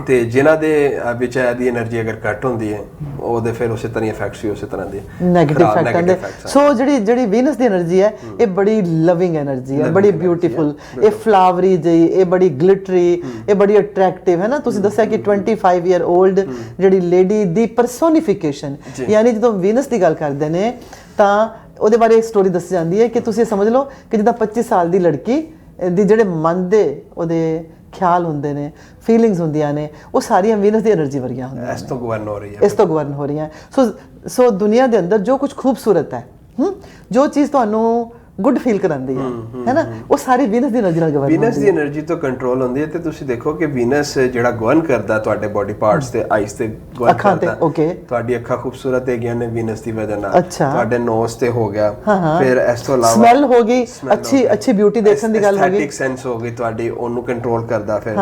ਤੇ ਜਿਨ੍ਹਾਂ ਦੇ ਵਿੱਚ ਇਹਦੀ એનર્ਜੀ ਅਗਰ ਘੱਟ ਹੁੰਦੀ ਹੈ, ਉਹਦੇ ਫਿਰ ਉਸੇ ਤਰ੍ਹਾਂ ਇਫੈਕਟਸ ਵੀ ਉਸੇ ਤਰ੍ਹਾਂ ਦੇ ਨੈਗੇਟਿਵ ਇਫੈਕਟ ਆਉਂਦੇ। ਸੋ ਜਿਹੜੀ ਵੀਨਸ ਦੀ એનર્ਜੀ ਹੈ, ਇਹ ਬੜੀ ਲਵਿੰਗ એનર્ਜੀ ਹੈ, ਬੜੀ ਬਿਊਟੀਫੁਲ, ਇਹ ਫਲਾਵਰੀ ਜਿਹੀ, ਇਹ ਬੜੀ ਗਲਿਟਰੀ, ਇਹ ਬੜੀ ਅਟਰੈਕਟਿਵ ਹੈ ਨਾ। ਤੁਸੀਂ ਦੱਸਿਆ ਕਿ 25 ਈਅਰ 올ਡ ਜਿਹੜੀ ਲੇਡੀ ਦੀ ਪਰਸੋਨੀਫਿਕੇਸ਼ਨ, ਯਾਨੀ ਜਦੋਂ ਵੀਨਸ ਦੀ ਗੱਲ ਕਰਦੇ ਨੇ ਤਾਂ ਉਹਦੇ ਬਾਰੇ ਸਟੋਰੀ ਦੱਸੀ ਜਾਂਦੀ ਹੈ ਕਿ ਤੁਸੀਂ ਸਮਝ ਲਓ ਕਿ ਜਿੱਦਾਂ 25 ਸਾਲ ਦੀ ਲੜਕੀ ਦੀ ਜਿਹੜੇ ਮਨ ਦੇ ਉਹਦੇ ਖਿਆਲ ਹੁੰਦੇ ਨੇ, ਫੀਲਿੰਗਸ ਹੁੰਦੀਆਂ ਨੇ, ਉਹ ਸਾਰੀਆਂ ਵੀਨਸ ਦੀ એનર્ਜੀ ਵਰਗੀਆਂ ਹੁੰਦੀਆਂ, ਇਸ ਤੋਂ ਗਵਰਨ ਹੋ ਰਹੀਆਂ। ਸੋ ਦੁਨੀਆ ਦੇ ਅੰਦਰ ਜੋ ਕੁਝ ਖੂਬਸੂਰਤ ਹੈ, ਜੋ ਚੀਜ਼ ਤੁਹਾਨੂੰ ਗੁੱਡ ਫੀਲ ਕਰਾਉਂਦੀ ਹੈ ਨਾ, ਉਹ ਸਾਰੀ ਵੀਨਸ ਦੀ એનર્ਜੀ ਨਾਲ ਗਵਰਨ ਹੁੰਦੀ ਹੈ। ਵੀਨਸ ਦੀ એનર્ਜੀ ਤੋਂ ਕੰਟਰੋਲ ਹੁੰਦੀ ਹੈ। ਤੇ ਤੁਸੀਂ ਦੇਖੋ ਕਿ ਵੀਨਸ ਜਿਹੜਾ ਗਵਰਨ ਕਰਦਾ ਤੁਹਾਡੇ ਬਾਡੀ ਪਾਰਟਸ ਤੇ ਆਈਸ ਤੇ ਗਵਰਨ ਕਰਦਾ। ਓਕੇ, ਤੁਹਾਡੀ ਅੱਖਾਂ ਖੂਬਸੂਰਤ ਹੈਗੀਆਂ ਨੇ ਵੀਨਸ ਦੀ ਵਜ੍ਹਾ ਨਾਲ, ਤੁਹਾਡੇ ਨੋਜ਼ ਤੇ ਹੋ ਗਿਆ, ਫਿਰ ਇਸ ਤੋਂ ਇਲਾਵਾ ਸਮੈਲ ਹੋ ਗਈ, ਅੱਛੀ ਬਿਊਟੀ ਦੇਖਣ ਦੀ ਗੱਲ ਹੋ ਗਈ, ਐਸਥੈਟਿਕ ਸੈਂਸ ਹੋ ਗਈ ਤੁਹਾਡੀ, ਉਹਨੂੰ ਕੰਟਰੋਲ ਕਰਦਾ ਫਿਰ,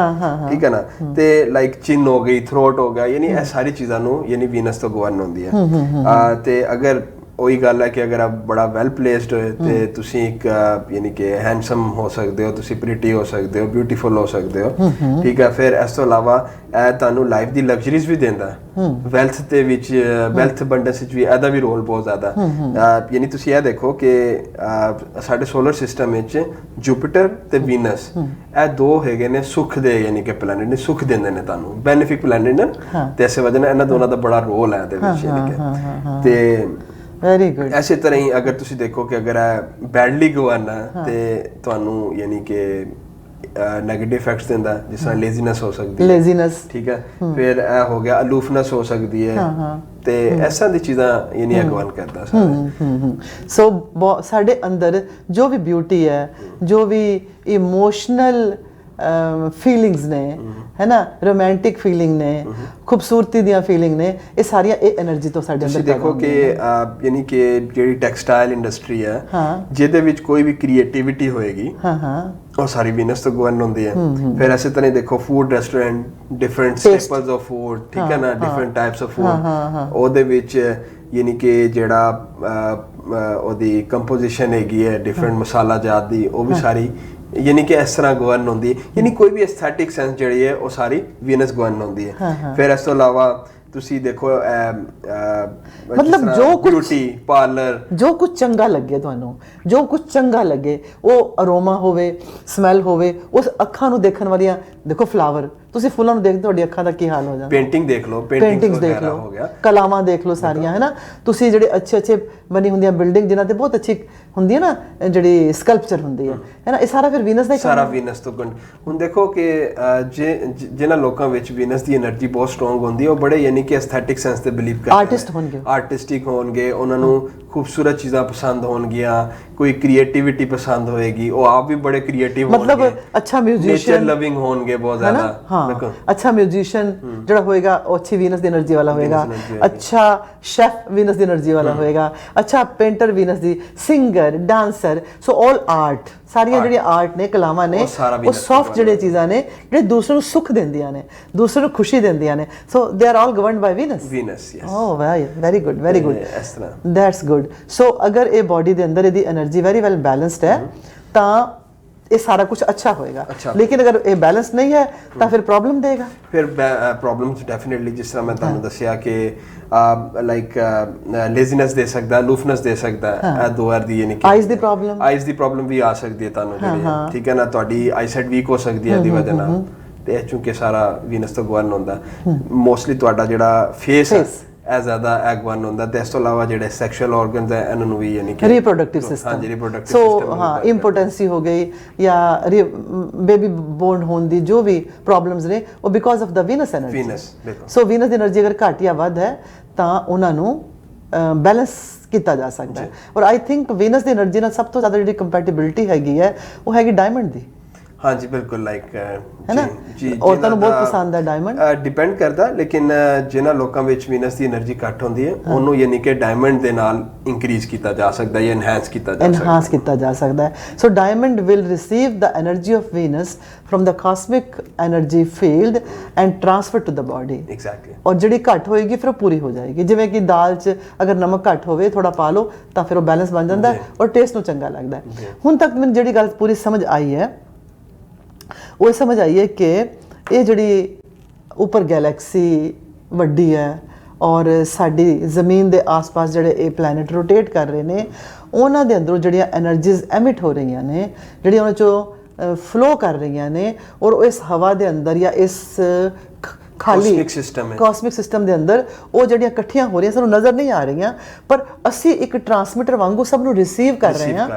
ਠੀਕ ਹੈ ਨਾ। ਤੇ ਲਾਈਕ ਚਿਨ ਹੋ ਗਈ, ਥਰੋਟ ਹੋ ਗਿਆ, ਯਾਨੀ ਇਹ ਸਾਰੀ ਚੀਜ਼ਾਂ ਨੂੰ ਯਾਨੀ ਵੀਨਸ ਤੋਂ ਗਵਰਨ ਹੁੰਦੀ ਹੈ। ਤੇ ਅਗਰ ਉਹੀ ਗੱਲ ਹੈ ਕਿ ਅਗਰ ਆਪ ਬੜਾ ਵੈਲ ਪਲੇਸਡ ਹੋਏ ਤੇ ਤੁਸੀਂ ਇੱਕ ਯਾਨੀ ਕਿ ਹੈਂਡਸਮ ਹੋ ਸਕਦੇ ਹੋ, ਤੁਸੀਂ ਪ੍ਰੀਟੀ ਹੋ ਸਕਦੇ ਹੋ, ਬਿਊਟੀਫੁਲ ਹੋ ਸਕਦੇ ਹੋ, ਠੀਕ ਹੈ। ਫਿਰ ਇਸ ਤੋਂ ਇਲਾਵਾ ਇਹ ਤੁਹਾਨੂੰ ਲਾਈਫ ਦੀ ਲਗਜ਼ਰੀਜ਼ ਵੀ ਦਿੰਦਾ, ਵੈਲਥ ਦੇ ਵਿੱਚ, ਵੈਲਥ ਅਬੰਡੈਂਸ ਵਿੱਚ ਵੀ ਇਹਦਾ ਵੀ ਰੋਲ ਬਹੁਤ ਜ਼ਿਆਦਾ। ਯਾਨੀ ਤੁਸੀਂ ਇਹ ਦੇਖੋ ਕਿ ਸਾਡੇ ਸੋਲਰ ਸਿਸਟਮ ਵਿੱਚ ਜੁਪੀਟਰ ਤੇ ਵੀਨਸ ਇਹ ਦੋ ਹੈਗੇ ਨੇ ਸੁੱਖ ਦੇ ਯਾਨੀ ਕਿ ਪਲੈਨਟ ਨੇ, ਸੁੱਖ ਦਿੰਦੇ ਨੇ ਤੁਹਾਨੂੰ, ਬੈਨੀਫਿਕ ਪਲੈਨਟ ਨੇ, ਤੇ ਇਸੇ ਵਜ੍ਹਾ ਨਾਲ ਇਹਨਾਂ ਦੋਨਾਂ ਦਾ ਬੜਾ ਰੋਲ ਹੈ ਇਹਦੇ ਵਿੱਚ ਯਾਨੀ ਕਿ। ਤੇ ਵੈਰੀ ਗੁੱਡ। ਐਸੇ ਤਰ੍ਹਾਂ ਹੀ ਅਗਰ ਤੁਸੀਂ ਦੇਖੋ ਕਿ ਅਗਰ ਇਹ ਬੈਡਲੀ ਗਵਰਨ ਹੈ ਤੇ ਤੁਹਾਨੂੰ ਯਾਨੀ ਕਿ ਨੈਗੇਟਿਵ ਇਫੈਕਟਸ ਦਿੰਦਾ, ਜਿਸ ਤਰ੍ਹਾਂ ਲੇਜ਼ੀਨੈਸ ਹੋ ਸਕਦੀ ਹੈ, ਲੇਜ਼ੀਨੈਸ, ਠੀਕ ਹੈ। ਫਿਰ ਇਹ ਹੋ ਗਿਆ ਅਲੂਫਨੈਸ ਹੋ ਸਕਦੀ ਹੈ, ਤੇ ਐਸਾਂ ਦੀ ਚੀਜ਼ਾਂ ਯਾਨੀ ਗਵਰਨ ਕਰਦਾ ਸਾਰੇ। ਸੋ ਸਾਡੇ ਅੰਦਰ ਜੋ ਵੀ ਬਿਊਟੀ ਹੈ, ਜੋ ਵੀ ਇਮੋਸ਼ਨਲ ਫੀਲਿੰਗਸ ਨੇ, ਹੈ ਨਾ, ਰੋਮਾਂਟਿਕ ਫੀਲਿੰਗ ਨੇ, ਖੂਬਸੂਰਤੀ ਦੀਆਂ ਫੀਲਿੰਗ ਨੇ, ਇਹ ਸਾਰੀਆਂ ਇਹ એનર્ਜੀ ਤੋਂ ਸਾਡੇ ਅੰਦਰ। ਤੁਸੀਂ ਦੇਖੋ ਕਿ ਯਾਨੀ ਕਿ ਜਿਹੜੀ ਟੈਕਸਟਾਈਲ ਇੰਡਸਟਰੀ ਹੈ, ਜਿਹਦੇ ਵਿੱਚ ਕੋਈ ਵੀ ਕ੍ਰੀਏਟੀਵਿਟੀ ਹੋਏਗੀ, ਉਹ ਸਾਰੀ ਵੀਨਸ ਤੋਂ ਗਵਰਨ ਹੁੰਦੀ ਹੈ। ਫਿਰ ਐਸੇ ਤਰ੍ਹਾਂ ਦੇਖੋ food restaurant, different staples of food, ਠੀਕ ਹੈ ਨਾ, ਡਿਫਰੈਂਟ ਟਾਈਪਸ ਆਫ ਫੂਡ, ਉਹਦੇ ਵਿੱਚ ਯਾਨੀ ਕਿ ਜਿਹੜਾ ਉਹਦੀ ਕੰਪੋਜੀਸ਼ਨ ਹੈਗੀ ਹੈ ਡਿਫਰੈਂਟ ਮਸਾਲਾ ਜਾਤ ਦੀ, ਉਹ ਵੀ ਸਾਰੀ ਯਾਨੀ ਕਿ ਇਸ ਤਰ੍ਹਾਂ ਗਵਰਨ ਹੁੰਦੀ ਹੈ। ਯਾਨੀ ਕੋਈ ਵੀ ਐਸਥੈਟਿਕ ਸੈਂਸ ਜਿਹੜੀ ਹੈ ਉਹ ਸਾਰੀ ਵੀਨਸ ਗਵਰਨ ਹੁੰਦੀ ਹੈ। ਫਿਰ ਇਸ ਤੋਂ ਇਲਾਵਾ ਤੁਸੀਂ ਦੇਖੋ ਮਤਲਬ ਜੋ ਕੁਝ ਬਿਊਟੀ ਪਾਰਲਰ, ਜੋ ਕੁਝ ਚੰਗਾ ਲੱਗੇ ਤੁਹਾਨੂੰ, ਜੋ ਕੁਝ ਚੰਗਾ ਲੱਗੇ, ਉਹ ਅਰੋਮਾ ਹੋਵੇ, ਸਮੈਲ ਹੋਵੇ, ਉਸ ਅੱਖਾਂ ਨੂੰ ਦੇਖਣ ਵਾਲੀਆਂ, ਦੇਖੋ ਫਲਾਵਰ, ਤੁਸੀਂ ਫੁੱਲਾਂ ਨੂੰ ਦੇਖਦੇ ਤੁਹਾਡੀ ਅੱਖਾਂ ਦਾ ਕੀ ਹਾਲ ਹੋ ਜਾਂਦਾ। ਪੇਂਟਿੰਗ ਦੇਖ ਲਓ, ਪੇਂਟਿੰਗਸ ਦੇਖ ਲਓ, ਕਲਾਵਾਂ ਦੇਖ ਲਓ ਸਾਰੀਆਂ, ਹੈ ਨਾ। ਤੁਸੀਂ ਜਿਹੜੇ ਅੱਛੇ ਬਣੀ ਹੁੰਦੀਆਂ ਬਿਲਡਿੰਗ ਜਿਨ੍ਹਾਂ ਤੇ ਬਹੁਤ ਅੱਛੀ ਹੁੰਦੀ ਹੈ ਨਾ, ਜਿਹੜੀ ਸਕਲਪਚਰ ਹੁੰਦੀ ਹੈ ਨਾ, ਇਹ ਸਾਰਾ ਫਿਰ ਵੀਨਸ ਦਾ ਹੀ ਸਾਰਾ ਵੀਨਸ ਤੋਂ। ਹੁਣ ਦੇਖੋ ਕਿ ਜਿਨ੍ਹਾਂ ਲੋਕਾਂ ਵਿੱਚ ਵੀਨਸ ਦੀ એનર્ਜੀ ਬਹੁਤ ਸਟਰੋਂਗ ਹੁੰਦੀ ਹੈ, ਉਹ ਬੜੇ ਯਾਨੀ ਕਿ ਐਸਥੈਟਿਕ ਸੈਂਸ ਤੇ ਬਿਲੀਵ ਕਰਦੇ ਨੇ, ਆਰਟਿਸਟ ਹੋਣਗੇ, ਆਰਟਿਸਟਿਕ ਹੋਣਗੇ, ਉਹਨਾਂ ਨੂੰ ਖੂਬਸੂਰਤ ਚੀਜ਼ਾਂ ਪਸੰਦ ਹੋਣਗੀਆਂ, ਕੋਈ ਕ੍ਰੀਏਟੀਵਿਟੀ ਪਸੰਦ ਹੋਏਗੀ, ਉਹ ਆਪ ਵੀ ਬੜੇ ਕ੍ਰੀਏਟਿਵ ਹੋਣਗੇ, ਮਤਲਬ ਅੱਛਾ ਮਿਊਜ਼ੀਸ਼ੀਅਨ, ਨੇਚਰ ਲਵਿੰਗ ਹੋਣਗੇ ਬਹੁਤ ਜ਼ਿਆਦਾ। ਅੱਛਾ ਮਿਊਜ਼ੀਸ਼ੀਅਨ ਜਿਹੜਾ ਹੋਏਗਾ ਉਹ ਅੱਛੀ ਵੀਨਸ ਦੀ એનર્ਜੀ ਵਾਲਾ ਹੋਏਗਾ, ਅੱਛਾ ਸ਼ੈਫ ਵੀਨਸ ਦੀ એનર્ਜੀ ਵਾਲਾ ਹੋਏਗਾ, ਅੱਛਾ ਪੇਂਟਰ ਵੀਨਸ ਦੀ, ਸਿੰਗਰ, ਡਾਂਸਰ, ਸੋ ਆਲ ਆਰਟ, ਸਾਰੀਆਂ ਜਿਹੜੀਆਂ ਆਰਟ ਨੇ, ਕਲਾਵਾਂ ਨੇ, ਉਹ ਸੌਫਟ ਜਿਹੜੀਆਂ ਚੀਜ਼ਾਂ ਨੇ ਜਿਹੜੇ ਦੂਸਰੇ ਨੂੰ ਸੁੱਖ ਦਿੰਦੀਆਂ ਨੇ, ਦੂਸਰੇ ਨੂੰ ਖੁਸ਼ੀ ਦਿੰਦੀਆਂ ਨੇ, so they are all governed by Venus. Yes. Oh very good, very good, that's good. So ਅਗਰ ਇਹ ਬਾਡੀ ਦੇ ਅੰਦਰ ਇਹਦੀ એનર્ਜੀ ਵੈਰੀ ਵੈਲ ਬੈਲੈਂਸਡ ਹੈ ਤਾਂ ਇਹ ਸਾਰਾ ਕੁਝ ਅੱਛਾ ਹੋਏਗਾ। ਲੇਕਿਨ ਅਗਰ ਇਹ ਬੈਲੈਂਸ ਨਹੀਂ ਹੈ ਤਾਂ ਫਿਰ ਪ੍ਰੋਬਲਮ ਦੇਗਾ। ਫਿਰ ਪ੍ਰੋਬਲਮਸ ਡੈਫੀਨਿਟਲੀ, ਜਿਸ ਤਰ੍ਹਾਂ ਮੈਂ ਤੁਹਾਨੂੰ ਦੱਸਿਆ ਕਿ ਲਾਈਕ ਲੇਜ਼ੀਨੈਸ ਦੇ ਸਕਦਾ, ਅਲੂਫਨੈਸ ਦੇ ਸਕਦਾ, ਇਹ ਦੋ ਵਾਰ ਦੀ ਯਾਨੀ ਕਿ ਆਈਜ਼ ਦੀ ਪ੍ਰੋਬਲਮ ਵੀ ਆ ਸਕਦੀ ਹੈ ਤੁਹਾਨੂੰ, ਜਿਹੜੀ ਠੀਕ ਹੈ ਨਾ, ਤੁਹਾਡੀ ਆਈਸਾਈਟ ਵੀਕ ਹੋ ਸਕਦੀ ਹੈ ਇਹਦੀ ਵਜ੍ਹਾ ਨਾਲ। ਤੇ ਚੂੰਕਿ ਸਾਰਾ ਵੀਨਸ ਤੋਂ ਗਵਰਨ ਹੁੰਦਾ, ਮੋਸਟਲੀ ਤੁਹਾਡਾ ਜਿਹੜਾ ਫੇਸ ਹੈ ਇਹ ਜ਼ਿਆਦਾ ਗਵਰਨ ਹੁੰਦਾ, ਤੇ ਇਸ ਤੋਂ ਇਲਾਵਾ ਜਿਹੜੇ ਸੈਕਸ਼ੂਅਲ ਆਰਗਨਸ ਹੈ ਇਹਨਾਂ ਨੂੰ ਵੀ ਯਾਨੀ ਕਿ ਰੀਪਰੋਡਕਟਿਵ ਸਿਸਟਮ, ਸੋ ਹਾਂ, ਇੰਪੋਟੈਂਸੀ ਹੋ ਗਈ ਜਾਂ ਬੇਬੀ ਬੋਰਨ ਹੋਣ ਦੀ ਜੋ ਵੀ ਪ੍ਰੋਬਲਮਸ ਨੇ, ਉਹ because of the Venus energy. So Venus the energy ਅਗਰ ਘੱਟ ਜਾਂ ਵੱਧ ਹੈ ਤਾਂ ਉਹਨਾਂ ਨੂੰ ਬੈਲੈਂਸ ਕੀਤਾ ਜਾ ਸਕਦਾ ਹੈ। ਔਰ I think Venus the energy ਨਾਲ ਸਭ ਤੋਂ ਜ਼ਿਆਦਾ ਜਿਹੜੀ ਕੰਪੈਟੀਬਿਲਿਟੀ ਹੈਗੀ ਹੈ ਉਹ ਹੈਗੀ ਡਾਇਮੰਡ ਦੀ। ਹਾਂਜੀ ਬਿਲਕੁਲ, ਲਾਈਕ ਹੈ ਨਾ, ਔਰਤਾਂ ਨੂੰ ਬਹੁਤ ਪਸੰਦ ਹੈ ਡਾਇਮੰਡ। ਡਿਪੈਂਡ ਕਰਦਾ, ਲੇਕਿਨ ਜਿਨ੍ਹਾਂ ਲੋਕਾਂ ਵਿੱਚ ਵੀਨਸ ਦੀ એનર્ਜੀ ਘੱਟ ਹੁੰਦੀ ਹੈ ਉਹਨੂੰ ਯਾਨੀ ਕਿ ਡਾਇਮੰਡ ਦੇ ਨਾਲ ਇੰਕਰੀਜ਼ ਕੀਤਾ ਜਾ ਸਕਦਾ ਹੈ, ਐਨਹਾਂਸ ਕੀਤਾ ਜਾ ਸਕਦਾ ਹੈ। So diamond will receive the energy of Venus from the cosmic energy field and transfer to the body. Exactly. ਔਰ ਜਿਹੜੀ ਘੱਟ ਹੋਏਗੀ ਫਿਰ ਉਹ ਪੂਰੀ ਹੋ ਜਾਏਗੀ। ਜਿਵੇਂ ਕਿ ਦਾਲ 'ਚ ਅਗਰ ਨਮਕ ਘੱਟ ਹੋਵੇ, ਥੋੜਾ ਪਾ ਲਓ ਤਾਂ ਫਿਰ ਉਹ ਬੈਲੈਂਸ ਬਣ ਜਾਂਦਾ ਹੈ ਔਰ ਟੇਸਟ ਨੂੰ ਚੰਗਾ ਲੱਗਦਾ ਹੈ। ਹੁਣ ਤੱਕ ਮੈਨੂੰ ਜਿਹੜੀ ਗੱਲ ਪੂਰੀ ਸਮਝ ਆਈ ਹੈ ਉਹ ਸਮਝ ਆਈ ਹੈ ਕਿ ਇਹ ਜਿਹੜੀ ਉੱਪਰ ਗੈਲੈਕਸੀ ਵੱਡੀ ਹੈ ਔਰ ਸਾਡੀ ਜ਼ਮੀਨ ਦੇ ਆਸ-ਪਾਸ ਜਿਹੜੇ ਇਹ ਪਲੈਨਟ ਰੋਟੇਟ ਕਰ ਰਹੇ ਨੇ, ਉਹਨਾਂ ਦੇ ਅੰਦਰੋਂ ਜਿਹੜੀਆਂ એનર્ਜੀਜ਼ ਐਮਿਟ ਹੋ ਰਹੀਆਂ ਨੇ, ਜਿਹੜੀਆਂ ਉਹਨਾਂ 'ਚੋਂ ਫਲੋ ਕਰ ਰਹੀਆਂ ਨੇ, ਔਰ ਇਸ ਹਵਾ ਦੇ ਅੰਦਰ ਜਾਂ ਇਸ ਖਾਲੀ ਸਿਸਟਮ ਹੈ, ਕਾਸਮਿਕ ਸਿਸਟਮ ਦੇ ਅੰਦਰ ਉਹ ਜਿਹੜੀਆਂ ਇਕੱਠੀਆਂ ਹੋ ਰਹੀਆਂ ਸਾਨੂੰ ਨਜ਼ਰ ਨਹੀਂ ਆ ਰਹੀਆਂ, ਪਰ ਅਸੀਂ ਇੱਕ ਟਰਾਂਸਮਿਟਰ ਵਾਂਗੂ ਸਭ ਨੂੰ ਰਿਸੀਵ ਕਰ ਰਹੇ ਹਾਂ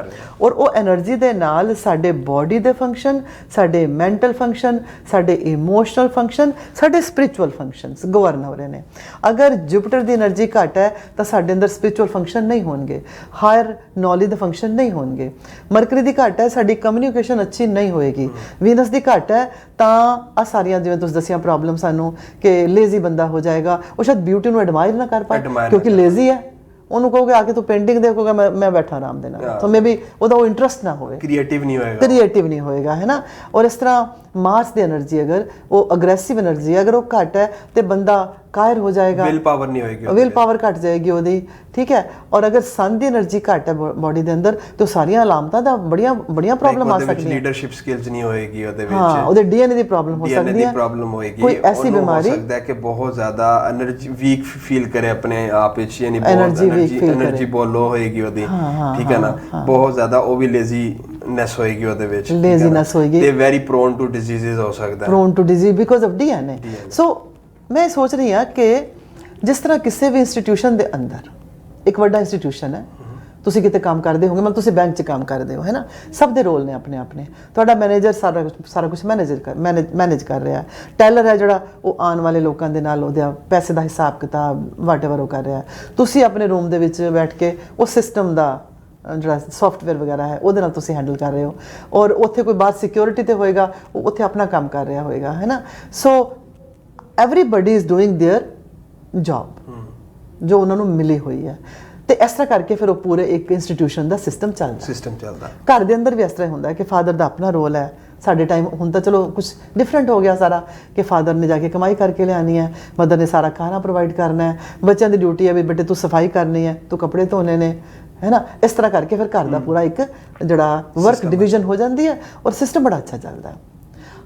ਔਰ ਉਹ એનર્ਜੀ ਦੇ ਨਾਲ ਸਾਡੇ ਬਾਡੀ ਦੇ ਫੰਕਸ਼ਨ, ਸਾਡੇ ਮੈਂਟਲ ਫੰਕਸ਼ਨ, ਸਾਡੇ ਇਮੋਸ਼ਨਲ ਫੰਕਸ਼ਨ, ਸਾਡੇ ਸਪਿਰਿਚੁਅਲ ਫੰਕਸ਼ਨਸ ਗਵਰਨ ਹੋ ਰਹੇ ਨੇ। ਅਗਰ ਜੁਪੀਟਰ ਦੀ એનર્ਜੀ ਘੱਟ ਹੈ ਤਾਂ ਸਾਡੇ ਅੰਦਰ ਸਪਿਰਿਚੁਅਲ ਫੰਕਸ਼ਨ ਨਹੀਂ ਹੋਣਗੇ, ਹਾਇਰ ਨੌਲੇਜ ਦੇ ਫੰਕਸ਼ਨ ਨਹੀਂ ਹੋਣਗੇ। ਮਰਕਰੀ ਦੀ ਘੱਟ ਹੈ, ਸਾਡੀ ਕਮਿਊਨੀਕੇਸ਼ਨ ਅੱਛੀ ਨਹੀਂ ਹੋਏਗੀ। ਵੀਨਸ ਦੀ ਘੱਟ ਹੈ ਤਾਂ ਆ ਸਾਰੀਆਂ ਜਿਵੇਂ ਤੁਸੀਂ ਦੱਸਿਆ ਪ੍ਰੋਬਲਮ ਸਾਨੂੰ ਕਿ ਲੇਜ਼ੀ ਬੰਦਾ ਹੋ ਜਾਏਗਾ, ਉਹ ਸ਼ਾਇਦ ਬਿਊਟੀ ਨੂੰ ਐਡਮਾਇਰ ਨਾ ਕਰ ਪਾਏ ਕਿਉਂਕਿ ਲੇਜ਼ੀ ਹੈ। ਉਹਨੂੰ ਕਹੋਗੇ ਆ ਕੇ ਤੂੰ ਪੇਂਟਿੰਗ ਦੇ, ਕਹੋਗੇ ਮੈਂ ਬੈਠਾ ਆਰਾਮ ਦੇ ਨਾਲ, ਤਾਂ ਮੇਬੀ ਉਹਦਾ ਉਹ ਇੰਟਰਸਟ ਨਾ ਹੋਵੇ, ਕ੍ਰੀਏਟਿਵ ਨਹੀਂ ਹੋਏਗਾ, ਹੈ ਨਾ। ਔਰ ਇਸ ਤਰ੍ਹਾਂ ਮਾਰਸ ਦੀ એનર્ਜੀ ਅਗਰ ਉਹ ਅਗਰੈਸਿਵ એનર્ਜੀ ਅਗਰ ਉਹ ਘੱਟ ਹੈ ਤੇ ਬੰਦਾ ਕਾਇਰ ਹੋ ਜਾਏਗਾ, ਵਿਲ ਪਾਵਰ ਘਟ ਜਾਏਗੀ ਉਹਦੀ, ਠੀਕ ਹੈ। ਔਰ ਅਗਰ ਸਨ ਦੀ એનર્ਜੀ ਘੱਟ ਹੈ ਬਾਡੀ ਦੇ ਅੰਦਰ ਤੇ ਸਾਰੀਆਂ ਅਲਾਮਤਾਂ ਦਾ ਬੜੀਆਂ ਪ੍ਰੋਬਲਮ ਆ ਸਕਦੀਆਂ, ਲੀਡਰਸ਼ਿਪ ਸਕਿੱਲਸ ਨਹੀਂ ਹੋਏਗੀ ਉਹਦੇ ਵਿੱਚ, ਹਾਂ ਉਹਦੇ ਡੀਐਨਏ ਦੀ ਪ੍ਰੋਬਲਮ ਹੋ ਸਕਦੀ ਹੈ, ਕੋਈ ਐਸੀ ਬਿਮਾਰੀ ਹੋ ਸਕਦਾ ਹੈ ਕਿ ਬਹੁਤ ਜ਼ਿਆਦਾ એનર્ਜੀ ਵੀਕ ਫੀਲ ਕਰੇ ਆਪਣੇ ਆਪ ਵਿੱਚ, ਯਾਨੀ ਬਹੁਤ એનર્ਜੀ ਬਹੁਤ ਲੋ ਹੋਏਗੀ ਉਹਦੀ, ਠੀਕ ਹੈ ਨਾ, ਬਹੁਤ ਜ਼ਿਆਦਾ ਉਹ ਵੀ ਲੇਜ਼ੀਨੈਸ ਹੋਏਗੀ ਉਹਦੇ ਵਿੱਚ, ਲੇਜ਼ੀਨੈਸ ਹੋਏਗੀ ਤੇ ਵੈਰੀ ਪ੍ਰੋਨ ਟੂ ਡਿਜ਼ੀਜ਼ਸ ਹੋ ਸਕਦਾ ਹੈ, prone to disease because of DNA. So ਮੈਂ ਸੋਚ ਰਹੀ ਹਾਂ ਕਿ ਜਿਸ ਤਰ੍ਹਾਂ ਕਿਸੇ ਵੀ ਇੰਸਟੀਟਿਊਸ਼ਨ ਦੇ ਅੰਦਰ, ਇੱਕ ਵੱਡਾ ਇੰਸਟੀਟਿਊਸ਼ਨ ਹੈ, ਤੁਸੀਂ ਕਿਤੇ ਕੰਮ ਕਰਦੇ ਹੋਗੇ, ਮਤਲਬ ਤੁਸੀਂ ਬੈਂਕ 'ਚ ਕੰਮ ਕਰਦੇ ਹੋ, ਹੈ ਨਾ, ਸਭ ਦੇ ਰੋਲ ਨੇ ਆਪਣੇ ਆਪਣੇ। ਤੁਹਾਡਾ ਮੈਨੇਜਰ ਸਾਰਾ ਕੁਝ ਮੈਨੇਜ ਕਰ ਰਿਹਾ, ਟੈਲਰ ਹੈ ਜਿਹੜਾ ਉਹ ਆਉਣ ਵਾਲੇ ਲੋਕਾਂ ਦੇ ਨਾਲ ਉਹਦੇ ਪੈਸੇ ਦਾ ਹਿਸਾਬ ਕਿਤਾਬ ਵਾਟਐਵਰ ਉਹ ਕਰ ਰਿਹਾ। ਤੁਸੀਂ ਆਪਣੇ ਰੂਮ ਦੇ ਵਿੱਚ ਬੈਠ ਕੇ ਉਹ ਸਿਸਟਮ ਦਾ ਜਿਹੜਾ ਸੌਫਟਵੇਅਰ ਵਗੈਰਾ ਹੈ ਉਹਦੇ ਨਾਲ ਤੁਸੀਂ ਹੈਂਡਲ ਕਰ ਰਹੇ ਹੋ, ਔਰ ਉੱਥੇ ਕੋਈ ਬਾਤ ਸਿਕਿਉਰਿਟੀ ਤੇ ਹੋਏਗਾ, ਉਹ ਉੱਥੇ ਆਪਣਾ ਕੰਮ ਕਰ ਰਿਹਾ ਹੋਏਗਾ, ਹੈ ਨਾ। So everybody is doing their job ਜੋ ਉਹਨਾਂ ਨੂੰ ਮਿਲੀ ਹੋਈ ਹੈ, ਤੇ ਇਸ ਤਰ੍ਹਾਂ ਕਰਕੇ ਫਿਰ ਉਹ ਪੂਰੇ ਇੱਕ ਇੰਸਟੀਟਿਊਸ਼ਨ ਦਾ ਸਿਸਟਮ ਚੱਲਦਾ। ਘਰ ਦੇ ਅੰਦਰ ਵੀ ਇਸ ਤਰ੍ਹਾਂ ਹੁੰਦਾ ਹੈ ਕਿ ਫਾਦਰ ਦਾ ਆਪਣਾ ਰੋਲ ਹੈ। ਸਾਡੇ ਟਾਈਮ ਹੁਣ ਤਾਂ ਚਲੋ ਕੁਝ ਡਿਫਰੈਂਟ ਹੋ ਗਿਆ ਸਾਰਾ, ਕਿ ਫਾਦਰ ਨੇ ਜਾ ਕੇ ਕਮਾਈ ਕਰਕੇ ਲਿਆਉਣੀ ਹੈ, ਮਦਰ ਨੇ ਸਾਰਾ ਖਾਣਾ ਪ੍ਰੋਵਾਈਡ ਕਰਨਾ ਹੈ, ਬੱਚਿਆਂ ਦੀ ਡਿਊਟੀ ਹੈ ਵੀ ਬੇਟੇ ਤੂੰ ਸਫਾਈ ਕਰਨੀ ਹੈ, ਤੂੰ ਕੱਪੜੇ ਧੋਣੇ ਨੇ, ਹੈ ਨਾ। ਇਸ ਤਰ੍ਹਾਂ ਕਰਕੇ ਫਿਰ ਘਰ ਦਾ ਪੂਰਾ ਇੱਕ ਜਿਹੜਾ ਵਰਕ ਡਿਵੀਜ਼ਨ ਹੋ ਜਾਂਦੀ ਹੈ ਔਰ ਸਿਸਟਮ ਬੜਾ ਅੱਛਾ ਚੱਲਦਾ ਹੈ।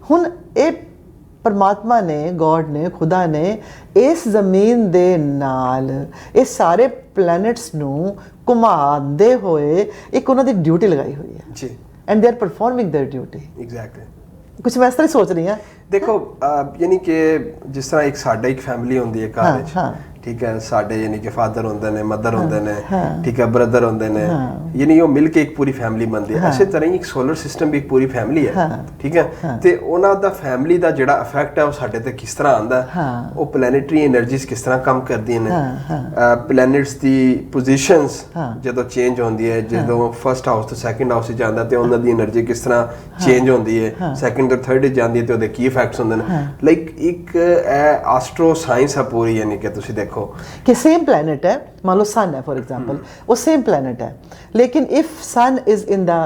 ਹੁਣ ਇਹ ਪਰਮਾਤਮਾ ਨੇ, ਗੋਡ ਨੇ, ਖੁਦਾ ਨੇ ਇਸ ਜ਼ਮੀਨ ਦੇ ਨਾਲ ਇਹ ਸਾਰੇ ਪਲੈਨਟਸ ਨੂੰ ਘੁਮਾਉਂਦੇ ਹੋਏ ਇੱਕ ਉਹਨਾਂ ਦੀ ਡਿਊਟੀ ਲਗਾਈ ਹੋਈ ਹੈ ਜੀ, and they are performing their duty. Exactly ਕੁਝ ਮੈਂ ਇਸ ਤਰ੍ਹਾਂ ਸੋਚ ਰਹੀ ਹਾਂ। ਦੇਖੋ ਯਾਨੀ ਕਿ ਜਿਸ ਤਰ੍ਹਾਂ ਇੱਕ ਸਾਡਾ ਇੱਕ ਫੈਮਿਲੀ ਹੁੰਦੀ ਹੈ ਘਰ ਵਿੱਚ, ਠੀਕ ਹੈ, ਸਾਡੇ ਯਾਨੀ ਕਿ ਫਾਦਰ ਹੁੰਦੇ ਨੇ, ਮਦਰ ਹੁੰਦੇ ਨੇ, ਠੀਕ ਹੈ, ਬ੍ਰਦਰ ਹੁੰਦੇ ਨੇ, ਯਾਨੀ ਉਹ ਮਿਲ ਕੇ ਇੱਕ ਪੂਰੀ ਫੈਮਿਲੀ ਬਣਦੀ ਹੈ। ਇਸੇ ਤਰ੍ਹਾਂ ਹੀ ਇੱਕ ਸੋਲਰ ਸਿਸਟਮ ਵੀ ਇੱਕ ਪੂਰੀ ਫੈਮਿਲੀ ਹੈ, ਠੀਕ ਹੈ, ਤੇ ਉਹਨਾਂ ਦਾ ਫੈਮਿਲੀ ਦਾ ਜਿਹੜਾ ਇਫੈਕਟ ਹੈ ਉਹ ਸਾਡੇ ਤੇ ਕਿਸ ਤਰ੍ਹਾਂ ਆਉਂਦਾ, ਉਹ ਪਲੈਨੇਟਰੀ એનર્ਜੀਜ਼ ਕਿਸ ਤਰ੍ਹਾਂ ਕੰਮ ਕਰਦੀਆਂ ਨੇ, ਪਲੈਨਟਸ ਦੀ ਪੋਜੀਸ਼ਨਸ ਜਦੋਂ ਚੇਂਜ ਹੁੰਦੀ ਹੈ, ਜਦੋਂ ਫਰਸਟ ਹਾਊਸ ਤੋਂ ਸੈਕੰਡ ਹਾਊਸ 'ਚ ਜਾਂਦਾ ਤੇ ਉਹਨਾਂ ਦੀ એનર્ਜੀ ਕਿਸ ਤਰ੍ਹਾਂ ਚੇਂਜ ਹੁੰਦੀ ਹੈ, ਸੈਕੰਡ ਤੋਂ ਥਰਡ 'ਚ ਜਾਂਦੀ ਹੈ ਤੇ ਉਹਦੇ ਕੀ ਇਫੈਕਟਸ ਹੁੰਦੇ ਨੇ। ਲਾਈਕ ਇੱਕ ਐਸਟਰੋ ਸਾਇੰਸ ਹੈ ਪੂਰੀ, ਯਾਨੀ ਕਿ ਤੁਸੀਂ ਦੇਖੋ कि सेम प्लैनेट है, मान लो सन है फॉर एग्जांपल, वो सेम प्लैनेट है, लेकिन if sun is in the